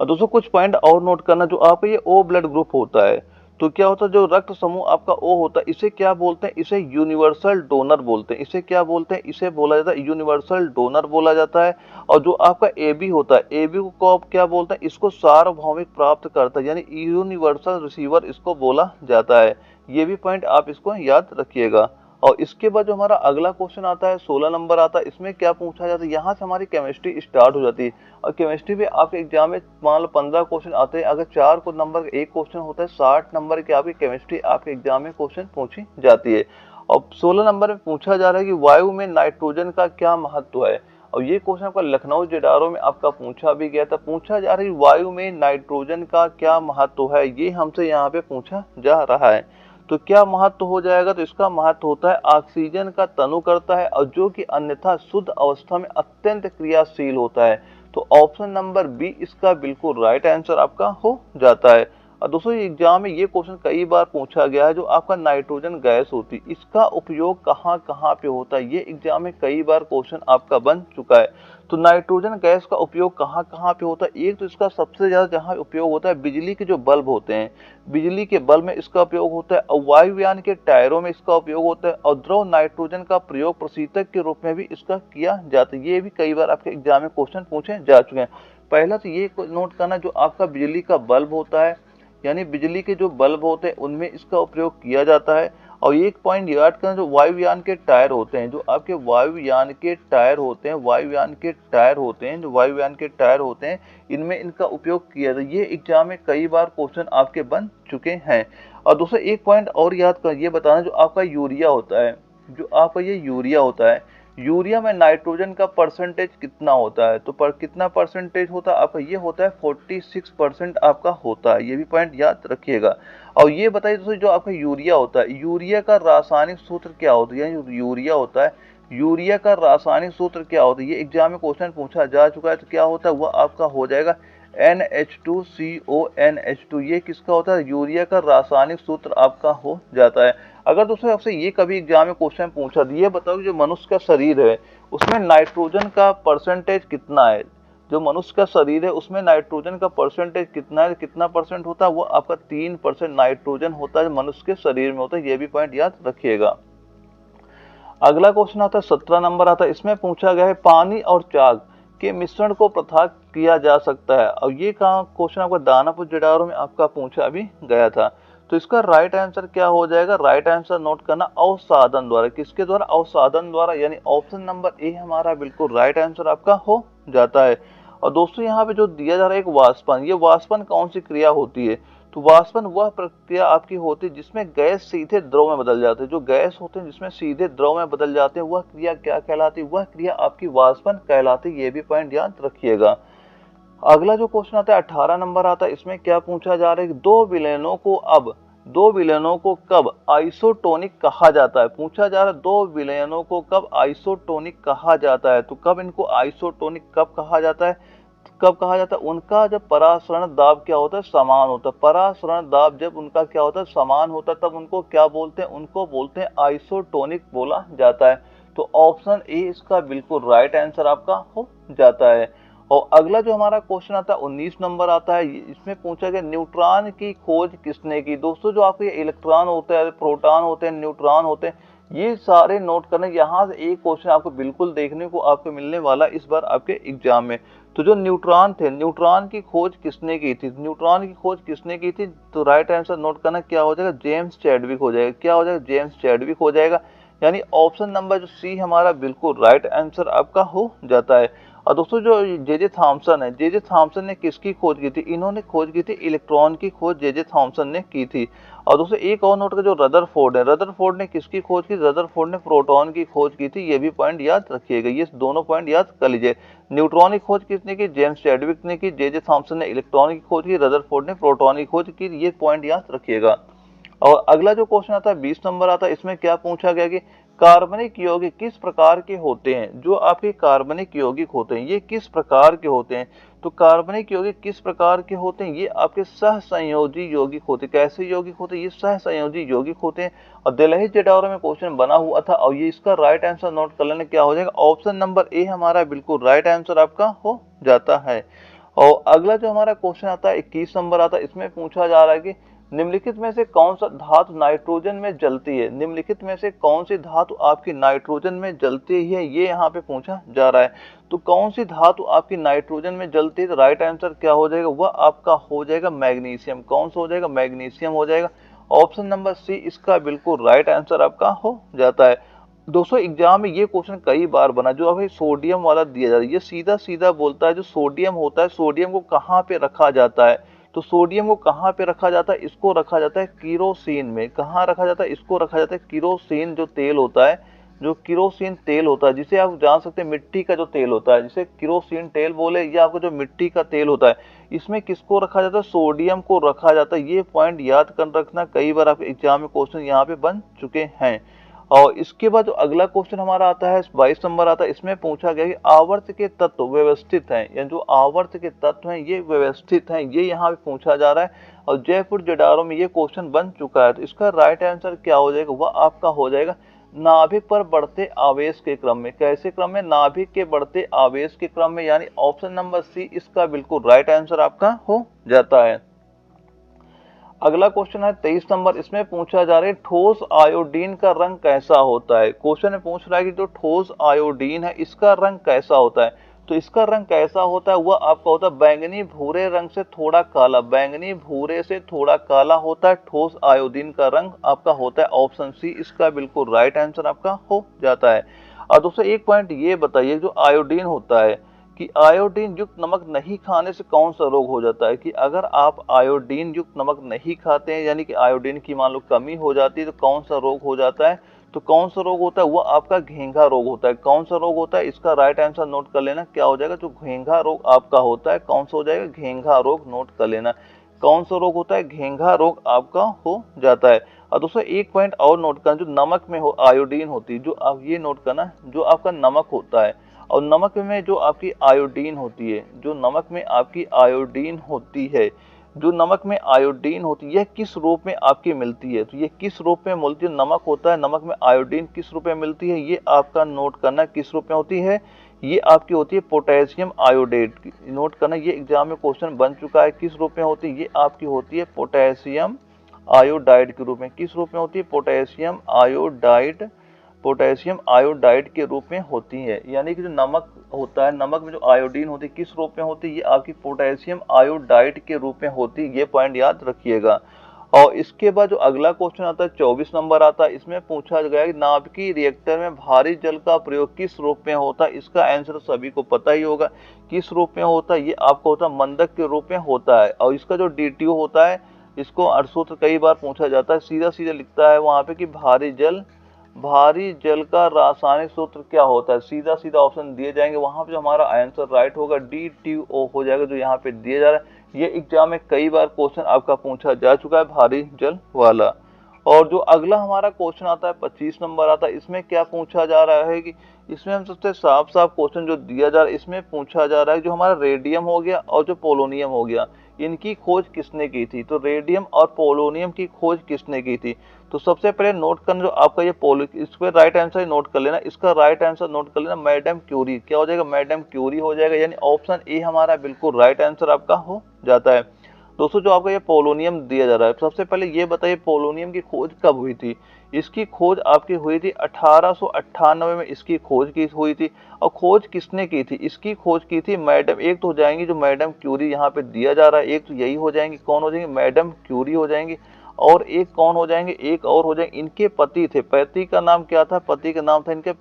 और दोस्तों कुछ पॉइंट और नोट करना, जो आपका ये O ब्लड ग्रुप होता है तो क्या होता है, जो रक्त समूह आपका O होता है इसे क्या बोलते हैं, इसे यूनिवर्सल डोनर बोलते हैं, इसे क्या बोलते हैं, इसे बोला जाता है यूनिवर्सल डोनर बोला जाता है। और जो आपका AB होता है, AB को आप क्या बोलते हैं, इसको सार्वभौमिक प्राप्त करता है, यानी यूनिवर्सल रिसीवर इसको बोला जाता है। ये भी पॉइंट आप इसको याद रखिएगा। और इसके बाद जो हमारा अगला क्वेश्चन आता है 16 नंबर आता है, इसमें क्या पूछा जाता है, यहाँ से हमारी केमिस्ट्री स्टार्ट हो जाती है। और केमिस्ट्री में आपके एग्जाम में मान लो 15 क्वेश्चन आते हैं, अगर 4 को नंबर एक क्वेश्चन होता है, 60 नंबर की आपकी केमिस्ट्री आपके एग्जाम में क्वेश्चन पूछी जाती है। और 16 नंबर में पूछा जा रहा है कि वायु में नाइट्रोजन का क्या महत्व है। और ये क्वेश्चन आपका लखनऊ जेडारो में आपका पूछा भी गया था, पूछा जा रहा है वायु में नाइट्रोजन का क्या महत्व है, ये हमसे यहाँ पे पूछा जा रहा है। तो क्या महत्व हो जाएगा, तो इसका महत्व होता है ऑक्सीजन का तनु करता है और जो कि अन्यथा शुद्ध अवस्था में अत्यंत क्रियाशील होता है। तो ऑप्शन नंबर बी इसका बिल्कुल राइट आंसर आपका हो जाता है। और दोस्तों एग्जाम में ये क्वेश्चन कई बार पूछा गया है, जो आपका नाइट्रोजन गैस होती है इसका उपयोग कहाँ कहाँ पे होता है, ये एग्जाम में कई बार क्वेश्चन आपका बन चुका है। तो नाइट्रोजन गैस का उपयोग कहाँ कहाँ पे होता है, एक तो इसका सबसे ज्यादा जहाँ उपयोग होता है बिजली के जो बल्ब होते हैं, बिजली के बल्ब में इसका उपयोग होता है, और वायुयान के टायरों में इसका उपयोग होता है, और द्रव नाइट्रोजन का प्रयोग प्रशीतक के रूप में भी इसका किया जाता है। ये भी कई बार आपके एग्जाम में क्वेश्चन पूछे जा चुके हैं। पहला तो ये नोट करना, जो आपका बिजली का बल्ब होता है, यानी बिजली के जो बल्ब होते हैं उनमें इसका उपयोग किया जाता है। और एक पॉइंट याद करना, जो वायुयान के टायर होते हैं, जो आपके वायुयान के टायर होते हैं, वायुयान के टायर होते हैं, जो वायुयान के टायर होते हैं इनमें इनका उपयोग किया जाता है। ये एग्जाम में कई बार क्वेश्चन आपके बन चुके हैं। और दूसरा एक पॉइंट और याद कर, ये बताना, जो आपका यूरिया होता है, जो आपका ये यूरिया होता है, यूरिया में नाइट्रोजन का परसेंटेज कितना होता है, तो कितना परसेंटेज होता है आपका, ये होता है 46% आपका होता है। ये भी पॉइंट याद रखिएगा। और ये बताइए दोस्तों, जो आपका यूरिया होता है, यूरिया का रासायनिक सूत्र क्या होता है, यानी यूरिया होता है, यूरिया का रासायनिक सूत्र क्या होता है, ये एग्जाम में क्वेश्चन पूछा जा चुका है। तो क्या होता है, वह आपका हो जाएगा NH2CO NH2। ये किसका होता है, यूरिया का रासायनिक सूत्र आपका हो जाता है। अगर दोस्तों आपसे ये कभी एग्जाम में क्वेश्चन पूछा, ये बताओ जो मनुष्य का शरीर है उसमें नाइट्रोजन का परसेंटेज कितना है, जो मनुष्य का शरीर है उसमें नाइट्रोजन का परसेंटेज कितना है, कितना परसेंट होता है, वो आपका 3% नाइट्रोजन होता है, मनुष्य के शरीर में होता है। ये भी पॉइंट याद रखिएगा। अगला क्वेश्चन आता है 17 नंबर आता है, इसमें पूछा गया है पानी और चाक के मिश्रण को पृथक किया जा सकता है। और ये क्वेश्चन आपका दानापुर जेडारो में आपका पूछा भी गया था। तो इसका राइट आंसर क्या हो जाएगा, राइट आंसर नोट करना, अवसादन द्वारा। किसके द्वारा, अवसादन द्वारा, यानी ऑप्शन नंबर ए हमारा बिल्कुल राइट आंसर आपका हो जाता है। और दोस्तों यहाँ पे जो दिया जा रहा है एक वाष्पन, ये वाष्पन कौन सी क्रिया होती है, तो वाष्पन वह प्रक्रिया आपकी होती है जिसमें गैस सीधे द्रव में बदल जाते हैं, जो गैस होते हैं जिसमें सीधे द्रव में बदल जाते हैं, वह क्रिया क्या कहलाती है, वह क्रिया आपकी वाष्पन कहलाती है। ये भी पॉइंट याद रखिएगा। अगला जो क्वेश्चन आता है 18 नंबर आता है, इसमें क्या पूछा जा रहा है कि दो विलयनों को कब आइसोटोनिक कहा जाता है। पूछा जा रहा है दो विलयनों को कब आइसोटोनिक कहा जाता है। तो कब इनको आइसोटोनिक कब कहा जाता है, कब कहा जाता है, उनका जब परासरण दाब क्या होता है, समान होता है। परासरण दाब जब उनका क्या होता है, समान होता है, तब उनको क्या बोलते हैं, उनको बोलते हैं आइसोटोनिक बोला जाता है। तो ऑप्शन ए इसका बिल्कुल राइट आंसर आपका हो जाता है। और अगला जो हमारा क्वेश्चन आता है 19 नंबर आता है, इसमें पूछा गया न्यूट्रॉन की खोज किसने की। दोस्तों जो आपके इलेक्ट्रॉन होते हैं, प्रोटॉन होते हैं, न्यूट्रॉन होते हैं, ये सारे नोट करने। यहाँ से एक क्वेश्चन आपको बिल्कुल देखने को आपको मिलने वाला इस बार आपके एग्जाम में। तो जो न्यूट्रॉन थे, न्यूट्रॉन की खोज किसने की थी, न्यूट्रॉन की खोज किसने की थी, तो राइट आंसर नोट करना क्या हो जाएगा, जेम्स चैडविक हो जाएगा। क्या हो जाएगा, जेम्स चैडविक हो जाएगा। यानी ऑप्शन नंबर जो सी हमारा बिल्कुल राइट आंसर आपका हो जाता है। और दोस्तों जो जे थॉमसन है, जे थॉमसन ने किसकी खोज की थी, इन्होंने खोज की थी इलेक्ट्रॉन की खोज जे थॉमसन ने की थी। और दोस्तों एक और नोट का, जो रदरफोर्ड है, रदरफोर्ड ने किसकी खोज की, रदरफोर्ड ने प्रोटॉन की खोज की थी। ये भी पॉइंट याद रखिएगा, ये दोनों पॉइंट याद कर लीजिए। न्यूट्रॉन की खोज किसने की, जेम्स चैडविक ने की। जे थॉमसन ने इलेक्ट्रॉन की खोज की, रदरफोर्ड ने प्रोटॉन की खोज की। ये पॉइंट याद रखिएगा। और अगला जो क्वेश्चन आता है 20 नंबर आता है, इसमें क्या पूछा गया कि कार्बनिक यौगिक किस प्रकार के होते हैं? जो आपके कार्बनिक यौगिक होते हैं ये किस प्रकार के होते हैं? तो कार्बनिक यौगिक किस प्रकार के होते हैं? ये आपके सहसंयोजी यौगिक होते हैं। कैसे यौगिक होते हैं? ये सहसंयोजी यौगिक होते हैं। और दिलहित जटावरों में क्वेश्चन बना हुआ था और ये इसका राइट आंसर नोट कर लेना क्या हो जाएगा? ऑप्शन नंबर ए हमारा बिल्कुल राइट आंसर आपका हो जाता है। और अगला जो हमारा क्वेश्चन आता है 21 नंबर आता है, इसमें पूछा जा रहा है कि निम्नलिखित में से कौन सा धातु नाइट्रोजन में जलती है? निम्नलिखित में से कौन सी धातु आपकी नाइट्रोजन में जलती है? ये यहाँ पे पूछा जा रहा है। तो कौन सी धातु आपकी नाइट्रोजन में जलती है? तो राइट आंसर क्या हो जाएगा? वह आपका हो जाएगा मैग्नीशियम। कौन सा हो जाएगा? मैग्नीशियम हो जाएगा। ऑप्शन नंबर सी इसका बिल्कुल राइट आंसर आपका हो जाता है। दोस्तों एग्जाम में ये क्वेश्चन कई बार बना, जो अभी सोडियम वाला दिया जा रहा है, ये सीधा सीधा बोलता है जो सोडियम होता है, सोडियम को कहाँ पे रखा जाता है? तो सोडियम को कहाँ पे रखा जाता है? इसको रखा जाता है किरोसिन में। कहाँ रखा जाता है? इसको रखा जाता है किरोसिन, जो तेल होता है, जो किरोसिन तेल होता है, जिसे आप जान सकते हैं मिट्टी का जो तेल होता है, जिसे किरोसिन तेल बोले, या आपको जो मिट्टी का तेल होता है, इसमें किसको रखा जाता है? सोडियम को रखा जाता है। ये पॉइंट याद कर रखना, कई बार आपके एग्जाम में क्वेश्चन यहाँ पे बन चुके हैं। और इसके बाद जो अगला क्वेश्चन हमारा आता है 22 नंबर आता है, इसमें पूछा गया कि आवर्त के तत्व व्यवस्थित हैं, यानी जो आवर्त के तत्व हैं ये व्यवस्थित हैं, ये यहाँ पे पूछा जा रहा है। और जयपुर जडारो में ये क्वेश्चन बन चुका है। तो इसका राइट आंसर क्या हो जाएगा? वह आपका हो जाएगा नाभिक पर बढ़ते आवेश के क्रम में। कैसे क्रम में? नाभिक के बढ़ते आवेश के क्रम में, यानी ऑप्शन नंबर सी इसका बिल्कुल राइट आंसर आपका हो जाता है। अगला क्वेश्चन है 23 नंबर, इसमें पूछा जा रहा है ठोस आयोडीन का रंग कैसा होता है? क्वेश्चन में पूछ रहा है कि जो ठोस आयोडीन है इसका रंग कैसा होता है? तो इसका रंग कैसा होता है? वह आपका होता है बैंगनी भूरे रंग से थोड़ा काला, बैंगनी भूरे से थोड़ा काला होता है ठोस आयोडीन का रंग आपका होता है। ऑप्शन सी इसका बिल्कुल राइट आंसर आपका हो जाता है। और दोस्तों एक पॉइंट ये बताइए, जो आयोडीन होता है कि आयोडीन युक्त नमक नहीं खाने से कौन सा रोग हो जाता है? कि अगर आप आयोडीन युक्त नमक नहीं खाते हैं, यानी कि आयोडीन की मान लो कमी हो जाती है, तो कौन सा रोग हो जाता है? तो कौन सा रोग होता है? वो आपका घेंघा रोग होता है। कौन सा रोग होता है? इसका राइट आंसर नोट कर लेना, क्या हो जाएगा? जो घेंघा रोग आपका होता है, कौन सा हो जाएगा? घेंघा रोग नोट कर लेना। कौन सा रोग होता है? घेंघा रोग आपका हो जाता है। और दोस्तों एक पॉइंट और नोट करना, जो नमक में हो आयोडीन होती है, जो आप ये नोट करना, जो आपका नमक होता है और नमक में जो आपकी आयोडीन होती है, जो नमक में आपकी आयोडीन होती है, जो नमक में आयोडीन होती है, यह किस रूप में आपकी मिलती है? तो ये किस रूप में मिलती है? नमक होता है, नमक में आयोडीन किस रूप में मिलती है? ये आपका नोट करना किस रूप में होती है? ये आपकी होती है पोटेशियम आयोडेट। नोट करना, ये एग्जाम में क्वेश्चन बन चुका है। किस रूप में होती है? ये आपकी होती है पोटेशियम आयोडाइड के रूप में। किस रूप में होती है? पोटेशियम आयोडाइड, पोटेशियम आयोडाइड के रूप में होती है। यानी कि जो नमक होता है, नमक में जो आयोडीन होती है किस रूप में होती है? ये आपकी पोटेशियम आयोडाइड के रूप में होती है। ये पॉइंट याद रखिएगा। और इसके बाद जो अगला क्वेश्चन आता है 24 नंबर आता है, इसमें पूछा गया है नाभिकीय रिएक्टर में भारी जल का प्रयोग किस रूप में होता है? इसका आंसर सभी को पता ही होगा, किस रूप में होता है? ये आपको होता है मंदक के रूप में होता है। और इसका जो DTO होता है, इसको अर्धसूत्र कई बार पूछा जाता है, सीधा सीधा लिखता है वहां पे कि भारी जल का रासायनिक सूत्र क्या होता है? सीधा सीधा ऑप्शन दिए जाएंगे, वहां पे जो हमारा आंसर राइट होगा DTO हो जाएगा, जो यहाँ पे दिया जा रहा है। ये एग्जाम में कई बार क्वेश्चन आपका पूछा जा चुका है, भारी जल वाला। और जो अगला हमारा क्वेश्चन आता है 25 नंबर आता है, इसमें क्या पूछा जा रहा है कि इसमें हम सबसे साफ साफ क्वेश्चन जो दिया जा रहा है, इसमें पूछा जा रहा है जो हमारा रेडियम हो गया और जो पोलोनियम हो गया, इनकी खोज किसने की थी? तो रेडियम और पोलोनियम की खोज किसने की थी? तो सबसे पहले नोट करना, जो आपका ये इस पर राइट आंसर नोट कर लेना, इसका राइट आंसर नोट कर लेना मैडम क्यूरी। क्या हो जाएगा? मैडम क्यूरी हो जाएगा, यानी ऑप्शन ए हमारा बिल्कुल राइट आंसर आपका हो जाता है। दोस्तों जो आपका ये पोलोनियम दिया जा रहा है, सबसे पहले ये बताइए पोलोनियम की खोज कब हुई थी? इसकी खोज आपकी हुई थी 1898 में, इसकी खोज की हुई थी। और खोज किसने की थी? इसकी खोज की थी मैडम, एक तो हो जाएंगी जो मैडम क्यूरी यहाँ पे दिया जा रहा है, एक तो यही हो जाएंगी, कौन हो जाएंगी? मैडम क्यूरी हो जाएंगी। और एक कौन हो जाएंगे? एक और हो जाएंगे, इनके पति थे, पति का नाम क्या था? पति का नाम था इनके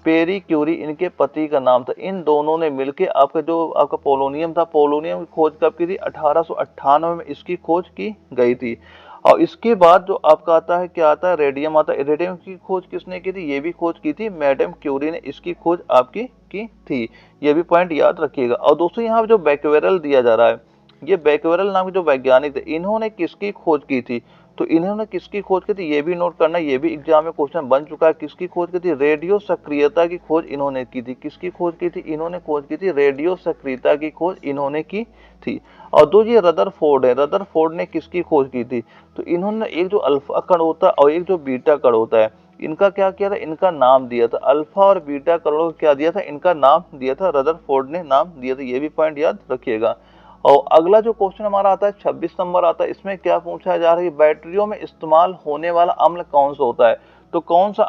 पेरी क्यूरी, इनके पति का नाम था। इन दोनों ने मिलकर आपका जो आपका पोलोनियम था, पोलोनियम की खोज कब की थी? 1898 में इसकी खोज की गई थी। और इसके बाद जो आपका आता है, क्या आता है? रेडियम आता है। रेडियम की खोज किसने की थी? ये भी खोज की थी मैडम क्यूरी ने, इसकी खोज आपकी की थी। ये भी पॉइंट याद रखिएगा। और दोस्तों यहाँ जो बैक्वेरल दिया जा रहा है, ये बैक्वेरल नाम के जो वैज्ञानिक थे, इन्होंने किसकी खोज की थी? तो इन्होंने किसकी खोज की थी, ये भी नोट करना, ये भी एग्जाम में क्वेश्चन बन चुका है। किसकी खोज की थी, रेडियो सक्रियता की खोज इन्होंने की थी। किसकी खोज की थी, इन्होंने खोज की थी रेडियो सक्रियता की खोज इन्होंने की थी। और दो ये रदरफोर्ड है, रदरफोर्ड ने किसकी खोज की थी, तो इन्होंने एक जो अल्फा कण होता है और एक जो बीटा कण होता है, इनका क्या किया था, इनका नाम दिया था। अल्फा और बीटा कणों को क्या दिया था, इनका नाम दिया था, रदरफोर्ड ने नाम दिया था। ये भी पॉइंट याद रखिएगा। और अगला जो क्वेश्चन हमारा आता है 26 नंबर आता है, इसमें क्या पूछा जा रहा है, बैटरियों में इस्तेमाल होने वाला अम्ल कौन सा होता है। तो कौन सा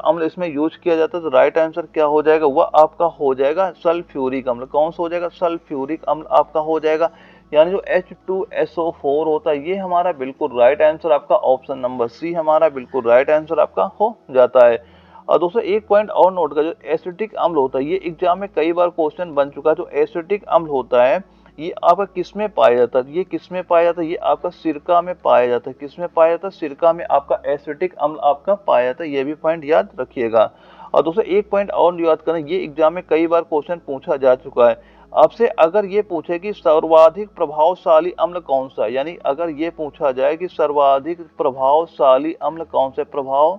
अम्ल इसमें यूज किया जाता है, तो राइट आंसर क्या हो जाएगा, वह आपका हो जाएगा सल्फ्यूरिक अम्ल। कौन सा हो जाएगा, सल्फ्यूरिक अम्ल आपका हो जाएगा। यानी जो H2SO4 होता है, ये हमारा बिल्कुल राइट आंसर आपका ऑप्शन नंबर सी हमारा बिल्कुल राइट आंसर आपका हो जाता है। और दोस्तों एक पॉइंट और नोट कर, जो एसिटिक अम्ल होता है, ये एग्जाम में कई बार क्वेश्चन बन चुका है। जो एसिटिक अम्ल होता है, ये आपका किस में पाया जाता है, ये किस में पाया जाता है, ये आपका सिरका में पाया जाता है। किस में पाया जाता है, सिरका में आपका एसिटिक अम्ल आपका पाया जाता है। ये भी पॉइंट याद रखिएगा। और दोस्तों एक पॉइंट और याद करें, ये एग्जाम में कई बार क्वेश्चन पूछा जा चुका है आपसे। अगर ये पूछे कि सर्वाधिक प्रभावशाली अम्ल कौन सा है, यानी अगर ये पूछा जाए कि सर्वाधिक प्रभावशाली अम्ल कौन सा है,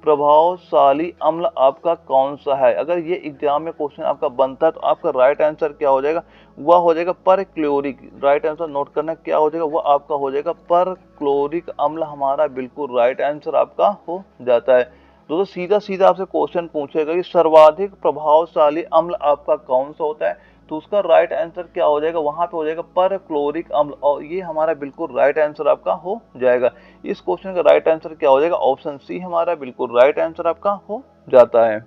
प्रभावशाली अम्ल आपका कौन सा है, अगर ये एग्जाम में क्वेश्चन आपका बनता है, तो आपका राइट आंसर क्या हो जाएगा, वह हो जाएगा परक्लोरिक। राइट आंसर नोट करना, क्या हो जाएगा, वह आपका हो जाएगा परक्लोरिक अम्ल हमारा बिल्कुल राइट आंसर आपका हो जाता है। दोस्तों सीधा सीधा आपसे क्वेश्चन पूछेगा कि सर्वाधिक प्रभावशाली अम्ल आपका कौन सा होता है, तो उसका राइट आंसर क्या हो जाएगा, वहां पे हो जाएगा परक्लोरिक अम्ल। और ये हमारा बिल्कुल राइट आंसर आपका हो जाएगा। इस क्वेश्चन का राइट आंसर क्या हो जाएगा, ऑप्शन सी हमारा बिल्कुल राइट आंसर आपका हो जाता है।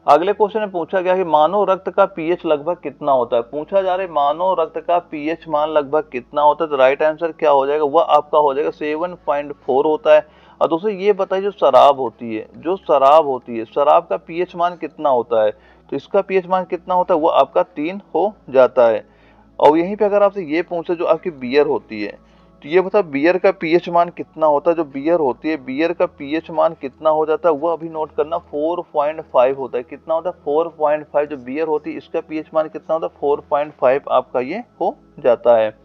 अगले क्वेश्चन में पूछा गया कि मानव रक्त का पीएच लगभग कितना होता है। पूछा जा रहा है मानव रक्त का पीएच मान लगभग कितना होता है, तो राइट आंसर क्या हो जाएगा, वह आपका हो जाएगा 7.4 होता है। और दोस्तों ये बताइए, जो शराब होती है, शराब का पीएच मान कितना होता है, तो इसका पीएच मान कितना होता है, वह आपका 3 हो जाता है। और यहीं पे अगर आपसे ये पूछे जो आपकी बियर होती है, तो ये बता बियर का पीएच मान कितना होता है। जो बियर होती है, बियर का पीएच मान कितना हो जाता है, वो अभी नोट करना 4.5 होता है। कितना होता है, 4.5। जो बियर होती है, इसका पीएच मान कितना होता है, 4.5 आपका ये हो जाता है।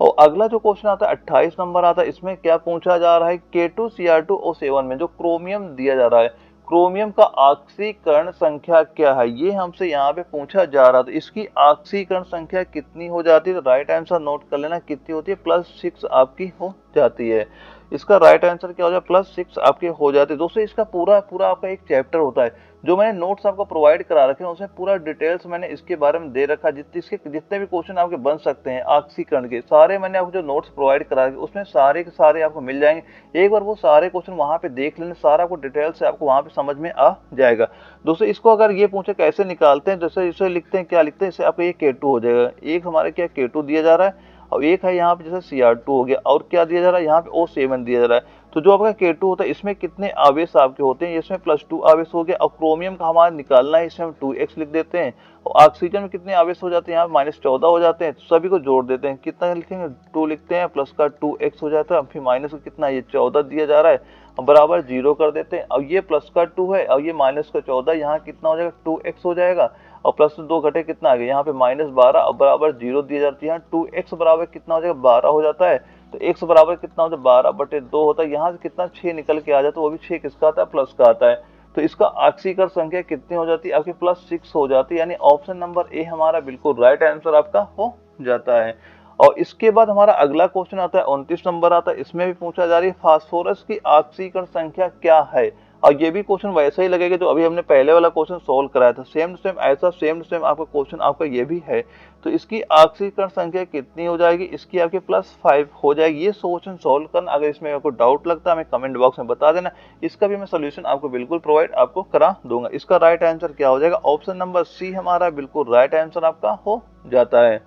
और अगला जो क्वेश्चन आता है 28 नंबर आता है, इसमें क्या पूछा जा रहा है, K2Cr2O7 में जो क्रोमियम दिया जा रहा है, क्रोमियम का ऑक्सीकरण संख्या क्या है, ये हमसे यहाँ पे पूछा जा रहा था। इसकी ऑक्सीकरण संख्या कितनी हो जाती है, तो राइट आंसर नोट कर लेना, कितनी होती है, +6 आपकी हो जाती है। इसका राइट आंसर क्या हो जाए, +6 आपके हो जाते हैं। दोस्तों इसका पूरा आपका एक चैप्टर होता है, जो मैंने नोट्स आपको प्रोवाइड करा रखे हैं, उसमें पूरा डिटेल्स मैंने इसके बारे में दे रखा है। जितने भी क्वेश्चन आपके बन सकते हैं ऑक्सीकरण के, सारे मैंने आपको जो नोट्स प्रोवाइड करा रखे, उसमें सारे के सारे आपको मिल जाएंगे। एक बार वो सारे क्वेश्चन वहां पे देख लेना, सारा आपको डिटेल से आपको वहां पे समझ में आ जाएगा। दोस्तों इसको अगर ये पूछे कैसे निकालते हैं, जैसे इसे लिखते हैं, क्या लिखते हैं, इससे आपका ये K2 हो जाएगा। एक हमारे क्या K2 दिया जा रहा है, और एक है यहाँ पे जैसे Cr2 हो गया, और क्या दिया जा रहा है, यहाँ पे O7 दिया जा रहा है। तो जो आपका K2 होता है, इसमें कितने आवेश आपके होते हैं, इसमें +2 आवेश हो गया। और क्रोमियम का हमारा निकालना है, इसमें हम 2x लिख देते हैं। और ऑक्सीजन में कितने आवेश हो जाते हैं, यहाँ -14 हो जाते हैं। तो सभी को जोड़ देते हैं, कितना लिखेंगे, 2 लिखते हैं, प्लस का 2x हो जाता है, फिर माइनस का कितना, ये 14 दिया जा रहा है, बराबर 0 कर देते हैं। अब ये प्लस का 2 है, और ये माइनस का 14, यहाँ कितना हो जाएगा, 2x हो जाएगा। और प्लस 2 घटे कितना आ गया, यहाँ पे -12 और बराबर 0 दी जाती है। यहाँ 2x बराबर कितना हो जाएगा, 12 हो जाता है। तो x बराबर कितना होता है, 12/2 होता है। यहाँ से कितना 6 निकल के आ जाता है, वो भी 6 किसका आता है, प्लस का आता है। तो इसका ऑक्सीकरण संख्या कितनी हो जाती है, आपकी +6 हो जाती है। यानी ऑप्शन नंबर ए हमारा बिल्कुल राइट आंसर आपका हो जाता है। और इसके बाद हमारा अगला क्वेश्चन आता है 29 नंबर आता है, इसमें भी पूछा जा रही है फास्फोरस की ऑक्सीकरण संख्या क्या है। और ये भी क्वेश्चन वैसा ही लगेगा जो अभी हमने पहले वाला क्वेश्चन सोल्व कराया था, सेम टू सेम ऐसा सेम टू सेम आपका क्वेश्चन आपका ये भी है। तो इसकी ऑक्सीकरण संख्या कितनी हो जाएगी, इसकी आपके +5 हो जाएगी। ये क्वेश्चन सोल्व करना, अगर इसमें आपको डाउट लगता है हमें कमेंट बॉक्स में बता देना, इसका भी मैं सोल्यूशन आपको बिल्कुल प्रोवाइड आपको करा दूंगा। इसका राइट आंसर क्या हो जाएगा, ऑप्शन नंबर सी हमारा बिल्कुल राइट आंसर आपका हो जाता है।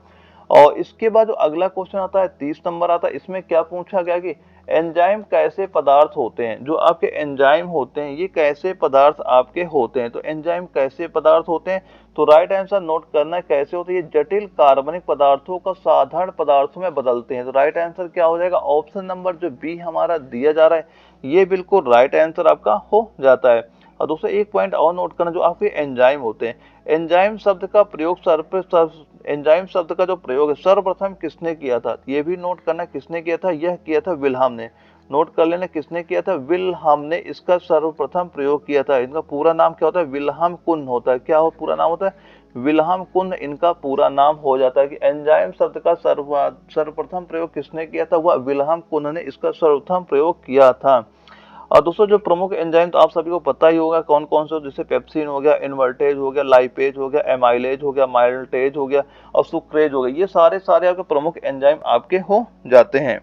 और इसके बाद जो अगला क्वेश्चन आता है 30 नंबर आता है, इसमें क्या पूछा गया कि एंजाइम कैसे पदार्थ होते हैं। जो आपके एंजाइम होते हैं, ये कैसे पदार्थ आपके होते हैं। तो एंजाइम कैसे पदार्थ होते हैं, तो राइट आंसर नोट करना है, कैसे होते हैं, ये जटिल कार्बनिक पदार्थों को साधारण पदार्थों में बदलते हैं। तो राइट आंसर क्या हो जाएगा, ऑप्शन नंबर जो बी हमारा दिया जा रहा है, ये बिल्कुल राइट आंसर आपका हो जाता है। और दोस्तों एक पॉइंट और नोट करना, जो आपके एंजाइम होते हैं, एंजाइम शब्द का प्रयोग एंजाइम शब्द का जो प्रयोग है सर्वप्रथम किसने किया था, ये भी नोट करना किसने किया था, यह किया था विल्हम ने। नोट कर लेना किसने किया था, विल्हम ने इसका सर्वप्रथम प्रयोग किया था। इनका पूरा नाम क्या होता है, विल्हम कुन होता है। क्या हो पूरा नाम होता है, विल्हम कुन इनका पूरा नाम हो जाता है। कि एंजाइम शब्द का सर्वप्रथम प्रयोग किसने किया था, वह विल्हम कुन ने इसका सर्वप्रथम प्रयोग किया था। और दोस्तों जो प्रमुख एंजाइम तो आप सभी को पता ही होगा कौन कौन से, जैसे पेप्सिन हो गया, इन्वर्टेज हो गया, लाइपेज हो गया, एमाइलेज हो गया, माइल्टेज हो गया और सुक्रेज हो गया। ये सारे सारे आपके प्रमुख एंजाइम आपके हो जाते हैं।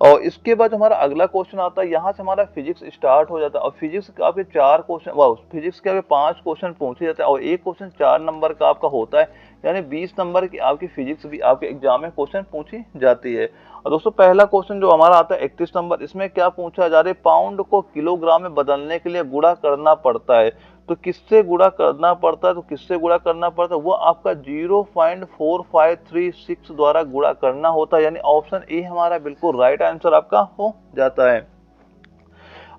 और इसके बाद हमारा अगला क्वेश्चन आता है, यहाँ से हमारा फिजिक्स स्टार्ट हो जाता है। और फिजिक्स का आपके 4 क्वेश्चन, वाह फिजिक्स के आपके 5 क्वेश्चन पूछे जाते हैं और एक क्वेश्चन 4 नंबर का आपका होता है, यानी 20 नंबर की आपकी फिजिक्स भी आपके एग्जाम में क्वेश्चन पूछी जाती है। और दोस्तों पहला क्वेश्चन जो हमारा आता है 31 नंबर, इसमें क्या पूछा जा रहा है, पाउंड को किलोग्राम में बदलने के लिए गुणा करना पड़ता है। तो किससे गुणा करना पड़ता है, तो किससे गुणा करना पड़ता है, वो आपका 0.4536 द्वारा गुणा करना होता है। यानी ऑप्शन ए हमारा बिल्कुल राइट आंसर आपका हो जाता है।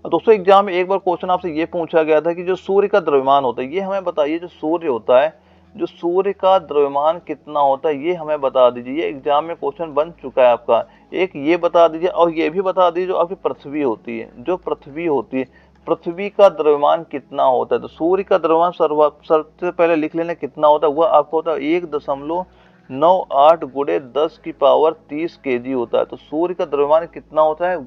दोस्तों एग्जाम में एक बार क्वेश्चन आपसे ये पूछा गया था कि जो सूर्य का द्रव्यमान होता है, ये हमें बताइए, जो सूर्य होता है, जो सूर्य का द्रव्यमान कितना होता है, ये हमें बता दीजिए। ये एग्जाम में क्वेश्चन बन चुका है आपका। एक ये बता दीजिए और ये भी बता दीजिए, जो आपकी पृथ्वी होती है, जो पृथ्वी होती है, पृथ्वी का द्रव्यमान कितना होता है। तो सूर्य का द्रव्यमान सबसे पहले लिख लेना कितना होता है, वह आपको होता है 1.98 गुणे 10 की पावर 30 kg होता है। तो सूर्य का द्रव्यमान कितना होता है,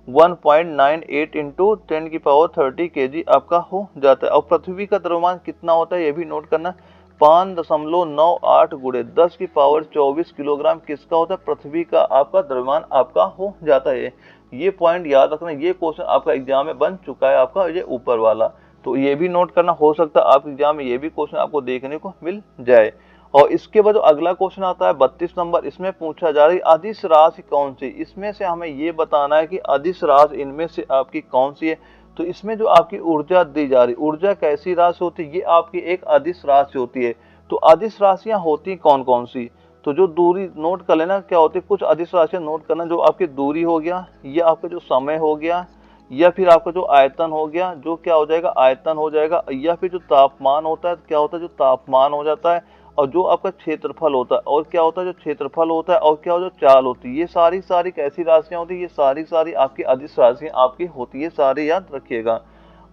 1.98 इंटू 10 की पावर 30 kg आपका हो जाता है। और पृथ्वी का द्रव्यमान कितना होता है, ये भी नोट करना, 5.98 गुणे 10 की पावर 24 किलोग्राम किसका होता है, पृथ्वी का आपका द्रव्यमान आपका हो जाता है। ये पॉइंट याद रखना, ये क्वेश्चन आपका एग्जाम में बन चुका है आपका, ये ऊपर वाला, तो ये भी नोट करना, हो सकता है आपके एग्जाम में ये भी क्वेश्चन आपको देखने को मिल जाए। और इसके बाद जो अगला क्वेश्चन आता है 32 नंबर, इसमें पूछा जा रहा है अदिश राशि कौन सी। इसमें से हमें ये बताना है कि अदिश राशि इनमें से आपकी कौन सी है। तो इसमें जो आपकी ऊर्जा दी जा रही, ऊर्जा कैसी राशि होती है, ये आपकी एक अदिश राशि होती है। तो अदिश राशियां होती कौन कौन सी, तो जो दूरी नोट कर लेना क्या होती है, कुछ अदिश राशियां नोट करना, जो आपकी दूरी हो गया, या आपका जो समय हो गया, या फिर आपका जो आयतन हो गया, जो क्या हो जाएगा आयतन हो जाएगा, या फिर जो तापमान होता है, क्या होता है जो तापमान हो जाता है, और जो आपका क्षेत्रफल होता है, और क्या होता है जो क्षेत्रफल होता है, और क्या जो चाल होती है। ये सारी सारी कैसी राशियां होती है, ये सारी सारी आपकी अदिश राशियां आपकी होती है, सारे याद रखिएगा।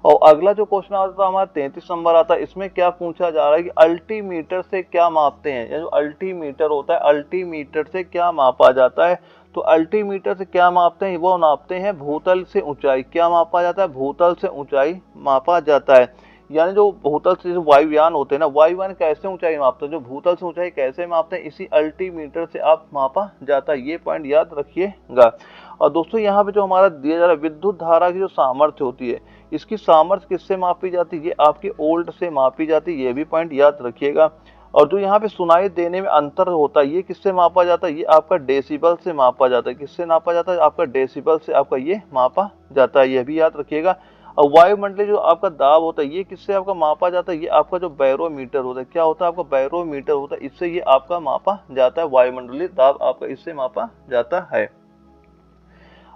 और अगला जो क्वेश्चन आता है हमारा 33 नंबर आता है, इसमें क्या पूछा जा रहा है कि अल्टीमीटर से क्या मापते हैं। जो अल्टीमीटर होता है, अल्टीमीटर से क्या मापा जाता है। तो अल्टीमीटर से क्या मापते हैं, वो नापते हैं भूतल से ऊंचाई। क्या मापा जाता है, भूतल से ऊंचाई मापा जाता है। यानी जो भूतल से जो वायुयान होते हैं ना, वायुयान कैसे ऊंचाई मापते हैं, जो भूतल से ऊंचाई कैसे मापते हैं, इसी अल्टीमीटर से आप मापा जाता है। ये पॉइंट याद रखिएगा। और दोस्तों यहाँ पे जो हमारा दिया जा रहा है विद्युत धारा की जो सामर्थ्य होती है, इसकी सामर्थ्य किससे मापी जाती है, ये आपकी वोल्ट से मापी जाती है। ये भी पॉइंट याद रखिएगा। और जो यहाँ पे सुनाई देने में अंतर होता है, ये किससे मापा जाता है, ये आपका डेसिबल से मापा जाता है। किससे नापा जाता है, आपका डेसिबल से आपका ये मापा जाता है। ये भी याद रखिएगा। और वायुमंडलीय जो आपका दाब होता है, ये किससे आपका मापा जाता है, ये आपका जो बैरोमीटर होता है। क्या होता है आपका बैरोमीटर होता है, इससे ये आपका मापा जाता है। वायुमंडलीय दाब आपका इससे मापा जाता है।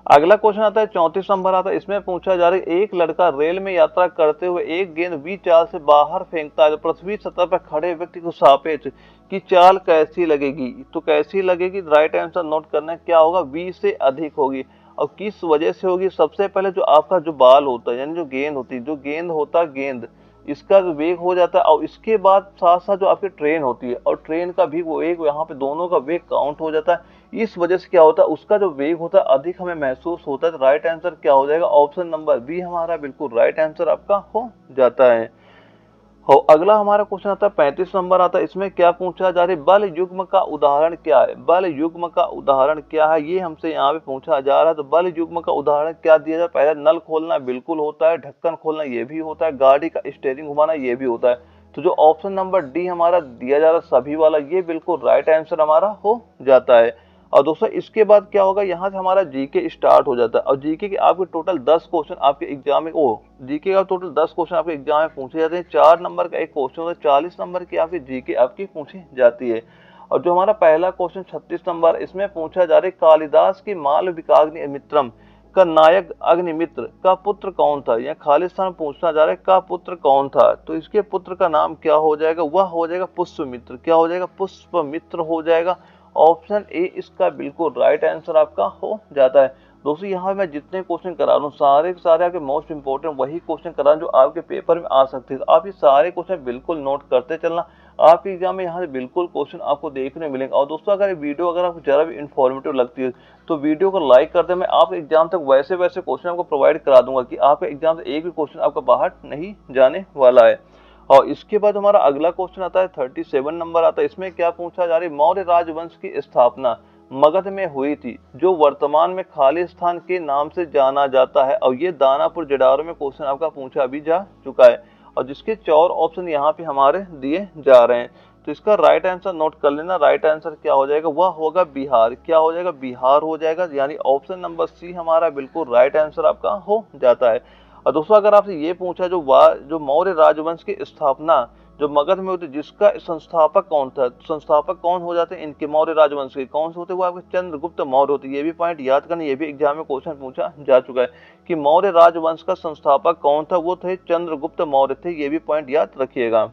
अगला क्वेश्चन आता है 34 नंबर आता है, इसमें पूछा जा रहा है एक लड़का रेल में यात्रा करते हुए एक गेंद v चाल से बाहर फेंकता है, तो पृथ्वी सतह पर खड़े व्यक्ति को सापेक्ष की चाल कैसी लगेगी। तो कैसी लगेगी, राइट आंसर नोट करना क्या होगा, v से अधिक होगी। और किस वजह से होगी, सबसे पहले जो आपका जो बाल होता है, यानी जो गेंद होती है, जो गेंद होता है गेंद, इसका जो वेग हो जाता है। और इसके बाद साथ साथ जो आपकी ट्रेन होती है, और ट्रेन का भी वेग, यहाँ पे दोनों का वेग काउंट हो जाता है। इस वजह से क्या होता है, उसका जो वेग होता है अधिक हमें महसूस होता है। तो राइट आंसर क्या हो जाएगा, ऑप्शन नंबर बी हमारा बिल्कुल राइट आंसर आपका हो जाता है। हो अगला हमारा क्वेश्चन आता है 35 नंबर आता है, इसमें क्या पूछा जा रहा है, बल युग्म का उदाहरण क्या है। बल युग्म का उदाहरण क्या है, ये हमसे यहाँ पे पूछा जा रहा है। तो बल युग्म का उदाहरण क्या दिया जाए, पहले नल खोलना बिल्कुल होता है, ढक्कन खोलना ये भी होता है, गाड़ी का स्टीयरिंग घुमाना ये भी होता है। तो जो ऑप्शन नंबर डी हमारा दिया जा रहा है सभी वाला, ये बिल्कुल राइट आंसर हमारा हो जाता है। और दोस्तों इसके बाद क्या होगा, यहाँ से हमारा जीके स्टार्ट हो जाता है। और जीके के आपके टोटल 10 क्वेश्चन आपके एग्जाम में, जीके का टोटल 10 क्वेश्चन आपके एग्जाम में पूछे जाते हैं। 4 नंबर का एक क्वेश्चन होता है, 40 नंबर की आपकी जीके आपकी पूछी जाती है। और जो हमारा पहला क्वेश्चन 36 नंबर, इसमें पूछा जा रहा है कालिदास की मालविकाग्नि मित्रम का नायक अग्निमित्र का पुत्र कौन था? यहाँ खालिस्तान पूछना जा रहा है का पुत्र कौन था, तो इसके पुत्र का नाम क्या हो जाएगा? वह हो जाएगा पुष्पमित्र। क्या हो जाएगा? पुष्पमित्र हो जाएगा। ऑप्शन ए इसका बिल्कुल राइट आंसर आपका हो जाता है। दोस्तों यहाँ मैं जितने क्वेश्चन करा रहा हूँ सारे के सारे आपके मोस्ट इंपोर्टेंट वही क्वेश्चन करा रहा हूँ जो आपके पेपर में आ सकते हैं। तो आप ये सारे क्वेश्चन बिल्कुल नोट करते चलना, आपके एग्जाम में यहाँ से बिल्कुल क्वेश्चन आपको देखने मिलेंगे। और दोस्तों अगर ये वीडियो अगर आपको जरा भी इन्फॉर्मेटिव लगती है तो वीडियो को लाइक कर दें। मैं आपके एग्जाम तक वैसे वैसे क्वेश्चन आपको प्रोवाइड करा दूंगा कि आपके एग्जाम से एक भी क्वेश्चन आपका बाहर नहीं जाने वाला है। और इसके बाद हमारा अगला क्वेश्चन आता है 37 नंबर आता है। इसमें क्या पूछा जा रहा है? मौर्य राजवंश की स्थापना मगध में हुई थी जो वर्तमान में खालिस्तान के नाम से जाना जाता है। और ये दानापुर जडारो में क्वेश्चन आपका पूछा भी जा चुका है और जिसके 4 ऑप्शन यहाँ पे हमारे दिए जा रहे हैं। तो इसका राइट आंसर नोट कर लेना। राइट आंसर क्या हो जाएगा? वह होगा बिहार। क्या हो जाएगा? बिहार हो जाएगा। यानी ऑप्शन नंबर सी हमारा बिल्कुल राइट आंसर आपका हो जाता है। और दोस्तों अगर आपसे ये पूछा जो मौर्य राजवंश की स्थापना जो मगध में होती जिसका संस्थापक कौन था, संस्थापक कौन हो जाते हैं इनके मौर्य राजवंश के? कौन से होते? वो आपके चंद्रगुप्त मौर्य होते। ये भी पॉइंट याद करना, ये भी एग्जाम में क्वेश्चन पूछा जा चुका है कि मौर्य राजवंश का संस्थापक कौन था? वो थे चंद्रगुप्त मौर्य थे। ये भी पॉइंट याद रखिएगा।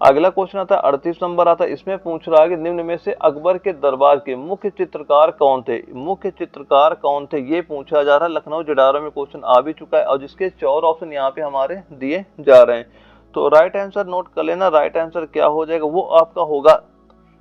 अगला क्वेश्चन आता है 38 नंबर आता है। इसमें पूछ रहा है कि निम्न में से अकबर के दरबार के मुख्य चित्रकार कौन थे? मुख्य चित्रकार कौन थे ये पूछा जा रहा है। लखनऊ जडारो में क्वेश्चन आ भी चुका है और जिसके 4 ऑप्शन यहाँ पे हमारे दिए जा रहे हैं। तो राइट आंसर नोट कर लेना। राइट आंसर क्या हो जाएगा? वो आपका होगा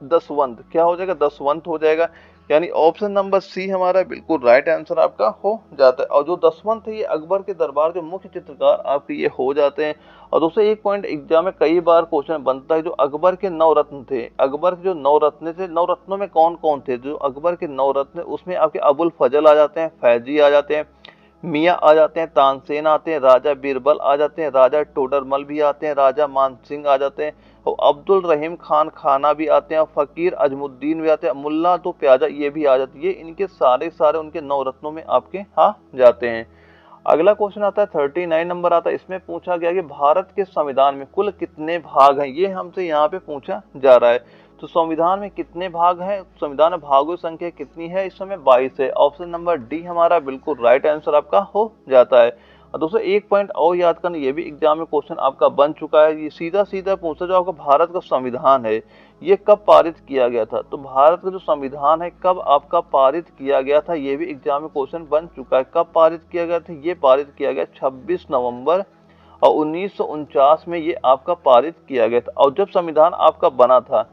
दसवंत। क्या हो जाएगा? दसवंत हो जाएगा। यानी ऑप्शन नंबर सी हमारा बिल्कुल राइट आंसर आपका हो जाता है। और जो दसवंत है ये अकबर के दरबार के मुख्य चित्रकार आपके ये हो जाते हैं। और दोस्तों एक पॉइंट एग्जाम में कई बार क्वेश्चन बनता है, जो अकबर के 9 रत्न थे, अकबर के जो 9 रत्न थे, 9 रत्नों में कौन कौन थे? जो अकबर के 9 रत्न उसमें आपके अबुल फजल आ जाते हैं, फैजी आ जाते हैं, मियाँ आ जाते हैं, तानसेन आते हैं, राजा बीरबल आ जाते हैं, राजा टोडरमल भी आते हैं, राजा मानसिंह आ जाते हैं और अब्दुल रहीम खान खाना भी आते हैं और फकीर अजमुद्दीन भी आते हैं, मुल्ला तो प्याजा ये भी आ जाती है। ये इनके सारे सारे उनके 9 रत्नों में आपके आ जाते हैं। अगला क्वेश्चन आता है 39 नंबर आता है। इसमें पूछा गया कि भारत के संविधान में कुल कितने भाग हैं? ये हमसे यहाँ पे पूछा जा रहा है। तो संविधान में कितने भाग हैं? संविधान में भागों की संख्या कितनी है? इस समय 22 है। ऑप्शन नंबर डी हमारा बिल्कुल राइट आंसर आपका हो जाता है। और दोस्तों एक पॉइंट और याद करना, ये भी एग्जाम में क्वेश्चन आपका बन चुका है। ये सीधा सीधा पूछा जो आपका भारत का संविधान है ये कब पारित किया गया था? तो भारत का जो संविधान है कब आपका पारित किया गया था? ये भी एग्जाम में क्वेश्चन बन चुका है। कब पारित किया गया था? ये पारित किया गया 26 नवंबर और 1949 में ये आपका पारित किया गया था। और जब संविधान आपका बना था,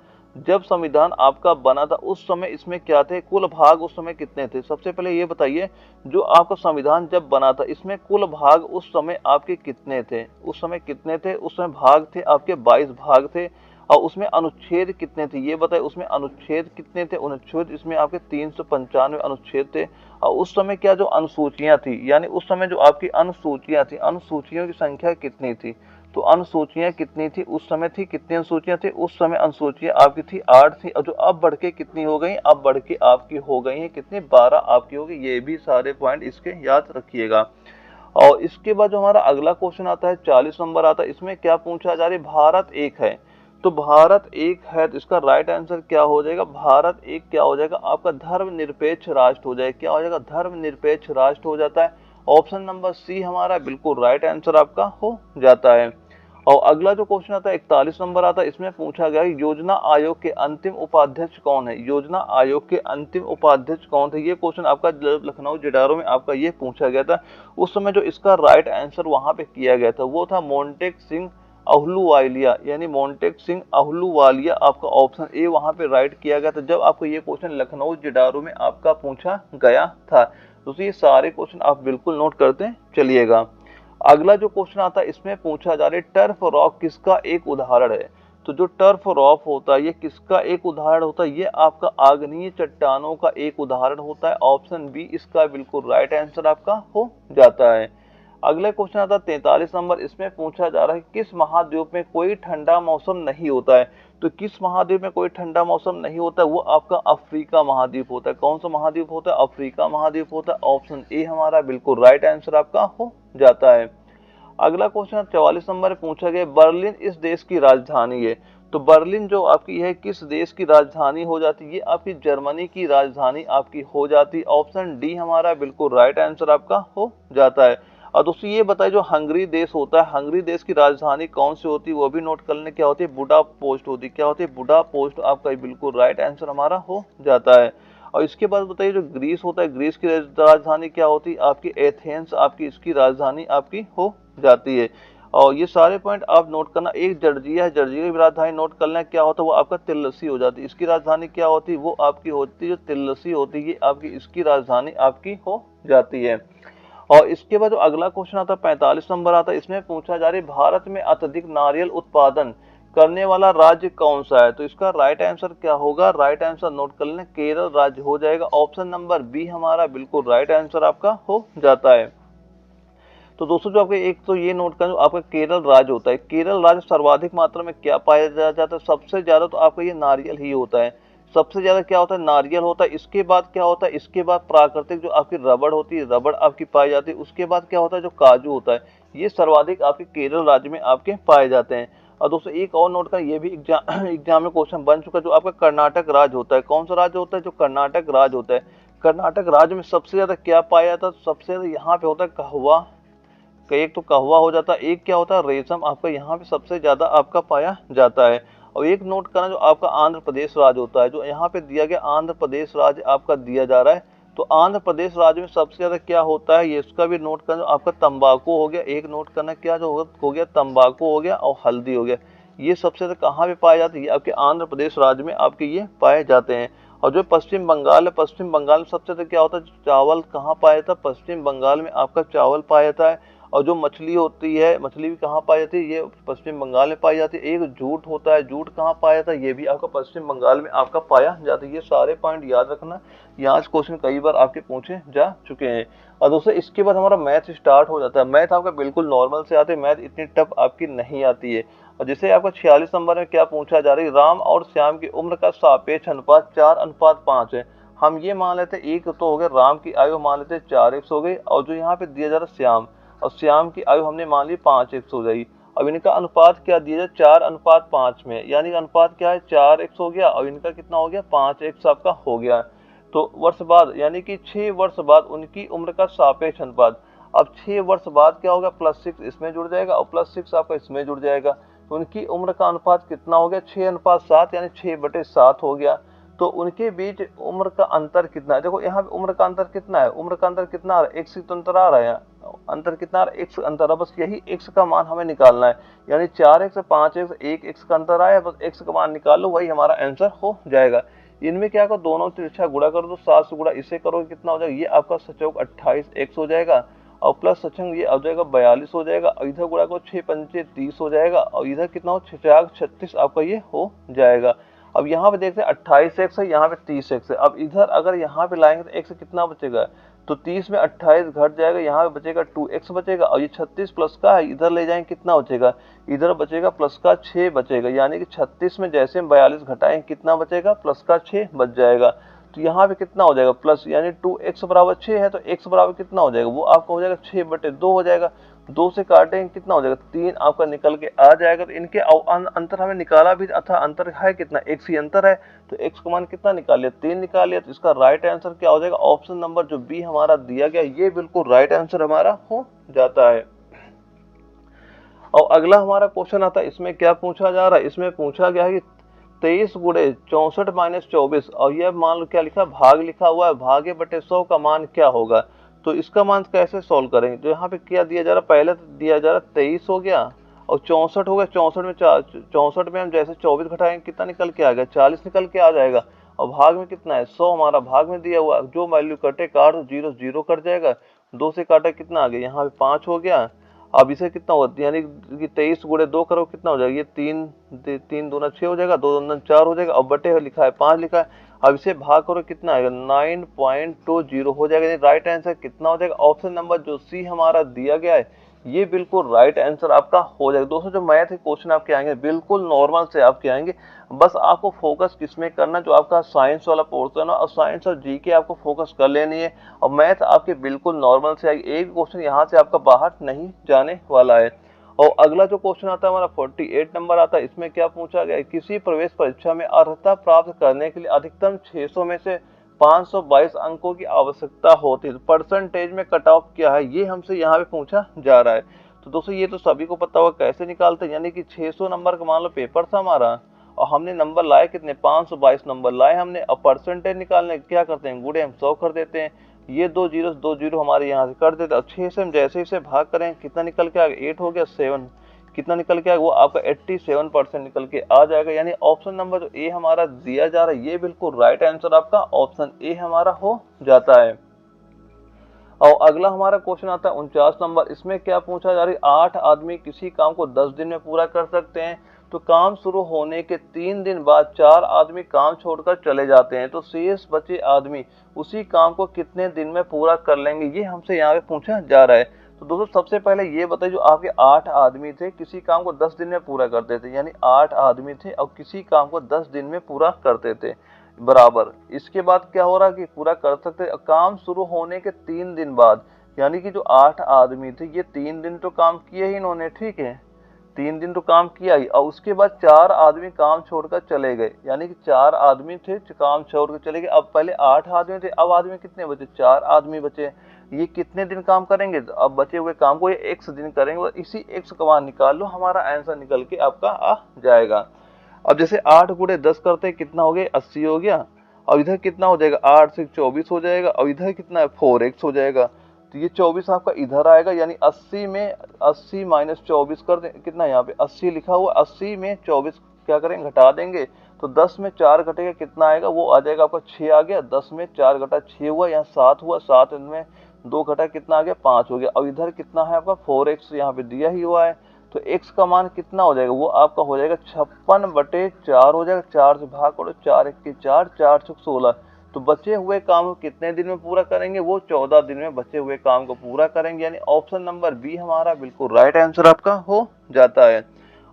जब संविधान आपका बना था उस समय इसमें क्या थे? कुल भाग उस समय कितने थे? सबसे पहले ये बताइए, जो आपका संविधान जब बना था इसमें कुल भाग उस समय आपके कितने थे? उस समय कितने थे? उस समय भाग थे आपके 22 भाग थे। और उसमें अनुच्छेद कितने थे ये बताइए? उसमें अनुच्छेद कितने थे? अनुच्छेद इसमें आपके 395 अनुच्छेद थे। और उस समय क्या जो अनुसूचियां थी, यानी उस समय जो आपकी अनुसूचियां थी, अनुसूचियों की संख्या कितनी थी? तो अनुसूचियां कितनी थी उस समय? थी कितनी अनुसूचियां थी उस समय? अनुसूचियां आपकी थी 8 थी। और जो अब बढ़ के कितनी हो गई? अब बढ़ के आपकी हो गई है कितनी? 12 आपकी हो गई। ये भी सारे पॉइंट इसके याद रखिएगा। और इसके बाद जो हमारा अगला क्वेश्चन आता है 40 नंबर आता है। इसमें क्या पूछा जा रहा है? भारत एक है। तो भारत एक है तो इसका राइट आंसर क्या हो जाएगा? भारत एक क्या हो जाएगा? आपका धर्मनिरपेक्ष राष्ट्र हो जाएगा। क्या हो जाएगा? धर्मनिरपेक्ष राष्ट्र हो जाता है। ऑप्शन नंबर सी हमारा बिल्कुल राइट आंसर आपका हो जाता है। और अगला जो क्वेश्चन आता है 41 नंबर आता है। इसमें पूछा गया योजना आयोग के अंतिम उपाध्यक्ष कौन है? योजना आयोग के अंतिम उपाध्यक्ष कौन थे? ये क्वेश्चन आपका लखनऊ जडारो में आपका ये पूछा गया था। उस समय जो इसका राइट आंसर वहां पे किया गया था वो था मोंटेक सिंह अहलूवालिया, यानी मोंटेक सिंह अहलूवालिया आपका ऑप्शन ए वहां पे राइट किया गया था जब आपको ये क्वेश्चन लखनऊ जडारो में आपका पूछा गया था। तो ये सारे क्वेश्चन आप बिल्कुल नोट करते चलिएगा। अगला जो क्वेश्चन आता है इसमें पूछा जा रहा है टर्फ रॉक किसका एक उदाहरण है? तो जो टर्फ रॉक होता है ये किसका एक उदाहरण होता है? ये आपका आग्नेय चट्टानों का एक उदाहरण होता है। ऑप्शन बी इसका बिल्कुल राइट आंसर आपका हो जाता है। अगला क्वेश्चन आता है 43 नंबर। इसमें पूछा जा रहा है किस महाद्वीप में कोई ठंडा मौसम नहीं होता है? तो किस महाद्वीप में कोई ठंडा मौसम नहीं होता है? वो आपका अफ्रीका महाद्वीप होता है। कौन सा महाद्वीप होता है? अफ्रीका महाद्वीप होता है। ऑप्शन ए हमारा बिल्कुल राइट आंसर आपका हो जाता है। अगला क्वेश्चन 44 नंबर में पूछा गया बर्लिन इस देश की राजधानी है। तो बर्लिन जो आपकी है किस देश की राजधानी हो जाती है, ये आपकी जर्मनी की राजधानी आपकी हो जाती है। ऑप्शन डी हमारा बिल्कुल राइट आंसर आपका हो जाता है। और दोस्तों ये बताइए जो हंगरी देश होता है, हंगरी देश की राजधानी कौन सी होती है, वो भी नोट कर लें। क्या होती है, बुडापेस्ट होती है। क्या होती है, बुडापेस्ट आपका बिल्कुल राइट आंसर हमारा हो जाता है। और इसके बाद बताइए जो ग्रीस होता है, ग्रीस की राजधानी क्या होती है आपकी, एथेंस आपकी इसकी राजधानी आपकी हो जाती है। और ये सारे पॉइंट आप नोट करना। एक जर्जिया है, जर्जिया की राजधानी नोट कर लें, क्या होता है वो आपका तिल्लसी हो जाती है। इसकी राजधानी क्या होती है, वो आपकी होती है जो तिल्लसी होती है, आपकी इसकी राजधानी आपकी हो जाती है। और इसके बाद जो अगला क्वेश्चन आता है 45 नंबर आता है, इसमें पूछा जा रहा है भारत में अत्यधिक नारियल उत्पादन करने वाला राज्य कौन सा है। तो इसका राइट आंसर क्या होगा, राइट आंसर नोट कर लें, केरल राज्य हो जाएगा। ऑप्शन नंबर बी हमारा बिल्कुल राइट आंसर आपका हो जाता है। तो दोस्तों जो आपके एक तो ये नोट करें, जो आपका केरल राज्य होता है, केरल राज्य सर्वाधिक मात्रा में क्या पाया जाता है, सबसे ज्यादा तो आपका ये नारियल ही होता है। सबसे ज्यादा क्या होता है, नारियल होता है। इसके बाद क्या होता है, इसके बाद प्राकृतिक जो आपकी रबड़ होती है, रबड़ आपकी पाई जाती है। उसके बाद क्या होता है, जो काजू होता है, ये सर्वाधिक आपके केरल राज्य में आपके पाए जाते हैं। और दोस्तों एक और नोट करें, ये भी एग्जाम में क्वेश्चन बन चुका है, जो आपका कर्नाटक राज्य होता है। कौन सा राज्य होता है, जो कर्नाटक राज्य होता है। कर्नाटक राज्य में सबसे ज्यादा क्या पाया जाता है, सबसे ज्यादा यहाँ पे होता है कहवा। एक तो कहवा हो जाता है, एक क्या होता है, रेशम आपका यहाँ पे सबसे ज्यादा आपका पाया जाता है। और एक नोट करना, जो आपका आंध्र प्रदेश राज्य होता है, जो यहाँ पे दिया गया आंध्र प्रदेश राज्य आपका दिया जा रहा है। तो आंध्र प्रदेश राज्य में सबसे ज्यादा क्या होता है, ये इसका भी नोट करना, आपका तंबाकू हो गया। एक नोट करना क्या जो हो गया, तंबाकू हो गया और हल्दी हो गया। ये सबसे ज्यादा कहाँ पे पाए जाते हैं, आपके आंध्र प्रदेश राज्य में आपके ये पाए जाते हैं। और जो पश्चिम बंगाल है, पश्चिम बंगाल में सबसे ज्यादा क्या होता है, चावल कहाँ पाया जाता है, पश्चिम बंगाल में आपका चावल पाया जाता है। और जो मछली होती है, मछली भी कहाँ पाई जाती है, ये पश्चिम बंगाल में पाई जाती है। एक जूट होता है, जूट कहाँ पाया जाता है, ये भी आपका पश्चिम बंगाल में आपका पाया जाता है। ये सारे पॉइंट याद रखना, यहाँ से क्वेश्चन कई बार आपके पूछे जा चुके हैं। और दोस्तों इसके बाद हमारा मैथ स्टार्ट हो जाता है। मैथ आपका बिल्कुल नॉर्मल से आते हैं, मैथ इतनी टफ आपकी नहीं आती है। और जैसे आपका 46 नंबर में क्या पूछा जा रहा है, राम और श्याम की उम्र का सापेक्ष अनुपात 4:5 है। हम ये मान लेते हैं, एक तो हो गया राम की आयु मान लेते हैं 4x हो गई, और जो यहाँ पे दिया जा रहा है श्याम, और श्याम की आयु हमने मान ली 5x हो जाएगी। अब इनका अनुपात क्या दिया जाए, 4:5 में, यानी अनुपात क्या है 4x हो गया, और इनका कितना हो गया 5x आपका हो गया। तो वर्ष बाद यानी कि 6 वर्ष बाद उनकी उम्र का सापेक्ष अनुपात। अब 6 वर्ष बाद क्या होगा, +6 इसमें जुड़ जाएगा और +6 आपका इसमें जुड़ जाएगा। तो उनकी उम्र का अनुपात कितना हो गया, 6:7 यानी 6/7 हो गया। तो उनके बीच उम्र का अंतर कितना है, देखो यहाँ पे उम्र का अंतर कितना है, उम्र का अंतर कितना आ रहा है, x तो अंतर आ रहा है, अंतर कितना आ रहा है, x अंतर है। बस यही x का मान हमें निकालना है, यानी 4x 5x 1x का अंतर आया, बस x का मान निकाल लो, वही हमारा आंसर हो जाएगा। इनमें क्या करो, दोनों तिरछा गुणा कर दो, 7 से गुणा इसे करोगे कितना हो जाएगा, ये आपका सचौक 28x हो जाएगा, और प्लस सचंग ये हो जाएगा 42 हो जाएगा, और इधर गुणा को 6 पंचे 30 हो जाएगा, और इधर कितना हो 36 आपका ये हो जाएगा। अब यहाँ पे देखते हैं 28x है, यहाँ पे 30x है। अब इधर अगर यहाँ पे लाएंगे तो x कितना बचेगा, तो 30 में 28 घट जाएगा, यहाँ पे बचेगा 2x बचेगा, और ये 36 प्लस का है, इधर ले जाएंगे कितना बचेगा, इधर बचेगा प्लस का 6 बचेगा, यानी कि 36 में जैसे हम 42 घटाएंगे कितना बचेगा, प्लस का 6 बच जाएगा। तो यहाँ पे कितना हो जाएगा प्लस, यानी 2x बराबर 6 है, तो x बराबर कितना हो जाएगा, वो आपका हो जाएगा 6/2 हो जाएगा। 2 से काटेंगे कितना हो जाएगा, 3 आपका निकल के आ जाएगा। तो इनके अंतर हमें निकाला भी था, अंतर है कितना, x ही अंतर है। तो x का मान कितना निकाल लिया, 3 निकाल लिया। तो इसका राइट आंसर क्या हो जाएगा, ऑप्शन नंबर जो बी हमारा दिया गया, ये बिल्कुल राइट आंसर हमारा हो जाता है। और अगला हमारा क्वेश्चन आता है, इसमें क्या पूछा जा रहा है, इसमें पूछा गया है कि 23 गुणे 64 - 24, और यह मान लो क्या लिखा, भाग लिखा हुआ है, भागे बटे 100 का मान क्या होगा। तो इसका मान कैसे सोल्व करेंगे, तो यहाँ पे क्या दिया जा रहा है, पहले तो दिया जा रहा है 23 हो गया और 64 हो गया। 64 में हम जैसे 24 घटाएंगे कितना निकल के आ गया, 40 निकल के आ जाएगा। और भाग में कितना है, 100 हमारा भाग में दिया हुआ, जो वैल्यू कटे काट, 0 0 कट जाएगा। 2 से काटा कितना आ गया, यहाँ पे 5 हो गया। अब इसे कितना होता है, यानी कि 23 गुणे 2 करो कितना हो जाएगा, ये 3 दूना 6 हो जाएगा, 2 दूना 4 हो जाएगा, और बटे लिखा है 5 लिखा है। अब इसे भाग करो कितना आएगा, 9.20 हो जाएगा। यानी राइट आंसर कितना हो जाएगा, ऑप्शन नंबर जो सी हमारा दिया गया है, ये बिल्कुल राइट आंसर आपका हो जाएगा। दोस्तों जो मैथ के क्वेश्चन आपके आएंगे बिल्कुल नॉर्मल से आपके आएंगे, बस आपको फोकस किसमें करना, जो आपका साइंस वाला पोर्शन है और साइंस और जीके आपको फोकस कर लेनी है, और मैथ आपके बिल्कुल नॉर्मल से आएगी। एक क्वेश्चन यहाँ से आपका बाहर नहीं जाने वाला है। और अगला जो क्वेश्चन आता है हमारा 48 नंबर आता है, इसमें क्या पूछा गया है, किसी प्रवेश परीक्षा में अर्हता प्राप्त करने के लिए अधिकतम 600 में से 522 अंकों की आवश्यकता होती है, तो परसेंटेज में कट ऑफ क्या है, ये हमसे यहाँ पे पूछा जा रहा है। तो दोस्तों ये तो सभी को पता होगा कैसे निकालते हैं, यानी कि 600 नंबर का मान लो पेपर था हमारा और हमने नंबर लाए कितने, 522 नंबर लाए हमने, और परसेंटेज निकालने क्या करते हैं, गुणे हम 100 कर देते हैं, ये दो जीरो हमारे यहाँ से कर देते हैं, और 6 से हम जैसे ही से भाग करें कितना निकल के आएगा, 8 हो गया, 7 कितना निकल के आएगा, वो आपका 87% निकल के आ जाएगा। यानी ऑप्शन नंबर जो ए हमारा दिया जा रहा है ये बिल्कुल राइट आंसर आपका ऑप्शन ए हमारा हो जाता है। और अगला हमारा क्वेश्चन आता है 49 नंबर, इसमें क्या पूछा जा रहा है, 8 आदमी किसी काम को 10 दिन में पूरा कर सकते हैं, तो काम शुरू होने के 3 दिन बाद 4 आदमी काम छोड़कर चले जाते हैं, तो शेष बचे आदमी उसी काम को कितने दिन में पूरा कर लेंगे, ये हमसे यहाँ पे पूछा जा रहा है। तो दोस्तों सबसे पहले ये बताइए, जो आपके 8 आदमी थे किसी काम को 10 दिन में पूरा करते थे, यानी 8 आदमी थे और किसी काम को 10 दिन में पूरा करते थे, बराबर इसके बाद क्या हो रहा है कि पूरा कर सकते, काम शुरू होने के 3 दिन बाद, यानी कि जो 8 आदमी थे ये 3 दिन तो काम किए ही इन्होंने, ठीक है 3 दिन तो काम किया ही, और उसके बाद 4 आदमी काम छोड़कर चले गए, यानी कि 4 आदमी थे काम छोड़कर चले गए। अब पहले 8 आदमी थे, अब आदमी कितने बचे, 4 आदमी बचे, ये कितने दिन काम करेंगे, अब बचे हुए काम को ये x दिन करेंगे, और इसी x का मान निकाल लो, हमारा आंसर निकल के आपका आ जाएगा। अब जैसे 8 गुणे 10 करते हैं कितना हो गया, 80 हो गया, और इधर कितना हो जाएगा, 8 से 24 हो जाएगा, और इधर कितना है 4x हो जाएगा, तो ये 24 आपका इधर आएगा, यानी 80 में 80 माइनस 24 कर दें, कितना यहाँ पे 80 लिखा हुआ, 80 में 24 क्या करेंगे घटा देंगे, तो 10 में 4 घटेगा कितना आएगा, वो आ जाएगा आपका 6 आ गया, 10 में 4 घटा 6 हुआ, यहाँ 7 हुआ, 7 में 2 घटा कितना आ गया 5 हो गया, और इधर कितना है आपका 4x यहाँ पे दिया ही हुआ है, तो x का मान कितना हो जाएगा, वो आपका हो जाएगा 56/4 हो जाएगा, 4 से भाग करो, 4 1 के 4, 4 6 16, तो बचे हुए काम को कितने दिन में पूरा करेंगे, वो 14 दिन में बचे हुए काम को पूरा करेंगे, यानी ऑप्शन नंबर बी हमारा बिल्कुल राइट आंसर आपका हो जाता है।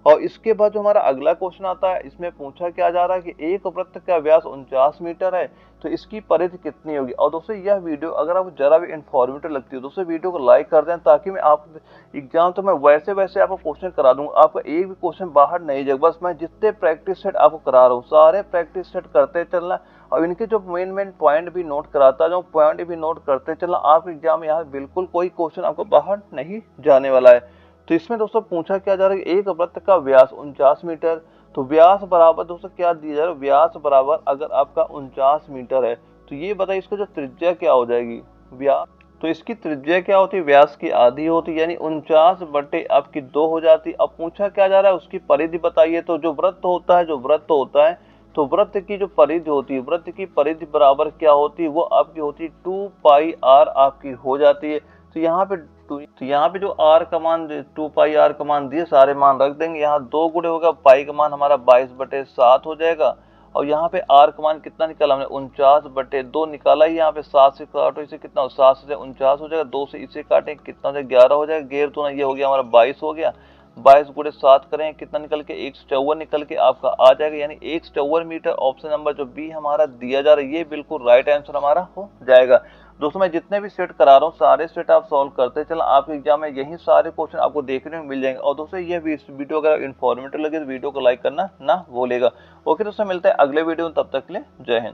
और इसके बाद जो हमारा अगला क्वेश्चन आता है, इसमें पूछा क्या जा रहा है कि एक वृत्त का व्यास 49 मीटर है, तो इसकी परिधि कितनी होगी। और दोस्तों यह वीडियो अगर आपको जरा भी इन्फॉर्मेटिव लगती है दोस्तों वीडियो को लाइक कर दें, ताकि मैं आप एग्जाम तो मैं वैसे वैसे आपको क्वेश्चन करा दूंगा, आपका एक भी क्वेश्चन बाहर नहीं जाएगा, बस मैं जितने प्रैक्टिस सेट आपको करा रहा हूँ सारे प्रैक्टिस सेट करते चलना, और इनके जो मेन पॉइंट भी नोट कराता है, पॉइंट भी नोट करते चलना, आपके एग्जाम में यहाँ बिल्कुल कोई क्वेश्चन आपको बाहर नहीं जाने वाला है। तो इसमें दोस्तों पूछा क्या जा रहा है, एक वृत्त का व्यास 49 मीटर, तो व्यास बराबर दोस्तों क्या दिया जा रहा है, व्यास बराबर अगर आपका 49 मीटर है, तो ये बताइए इसका जो त्रिज्या क्या हो जाएगी, व्यास, तो इसकी त्रिज्या क्या होती है, व्यास की आधी होती है, यानी 49 बटे आपकी 2 हो जाती है। अब पूछा क्या जा रहा है, उसकी परिधि बताइए, तो जो वृत्त होता है तो वृत्त की जो परिधि होती है, वृत्त की परिधि बराबर क्या होती है, वो आपकी होती है 2 पाई r आपकी हो जाती है। तो यहाँ पे जो r का मान 2 पाई r का मान दिए, सारे मान रख देंगे, यहाँ 2 गुणे होगा, पाई का मान हमारा 22/7 हो जाएगा, और यहाँ पे r का मान कितना निकाला हमने 49/2 निकाला ही, यहाँ पे 7 से काटो इसे कितना 7 से 49 हो जाएगा, 2 से इसे काटें कितना हो जाएगा 11 हो जाएगा, गेर तो ना ये हो गया हमारा 22 हो गया, 22 गुणे 7 करें कितना निकल के 154 निकल के आपका आ जाएगा, यानी 154 मीटर ऑप्शन नंबर जो बी हमारा दिया जा रहा है ये बिल्कुल राइट आंसर हमारा हो जाएगा। दोस्तों मैं जितने भी सेट करा रहा हूँ सारे सेट आप सॉल्व करते चला, आपके एग्जाम में यही सारे क्वेश्चन आपको देखने को मिल जाएंगे। और दोस्तों ये वीडियो अगर इन्फॉर्मेटिव लगे तो वीडियो को लाइक करना ना भूलेगा। ओके दोस्तों मिलते हैं अगले वीडियो में, तब तक के लिए जय हिंद।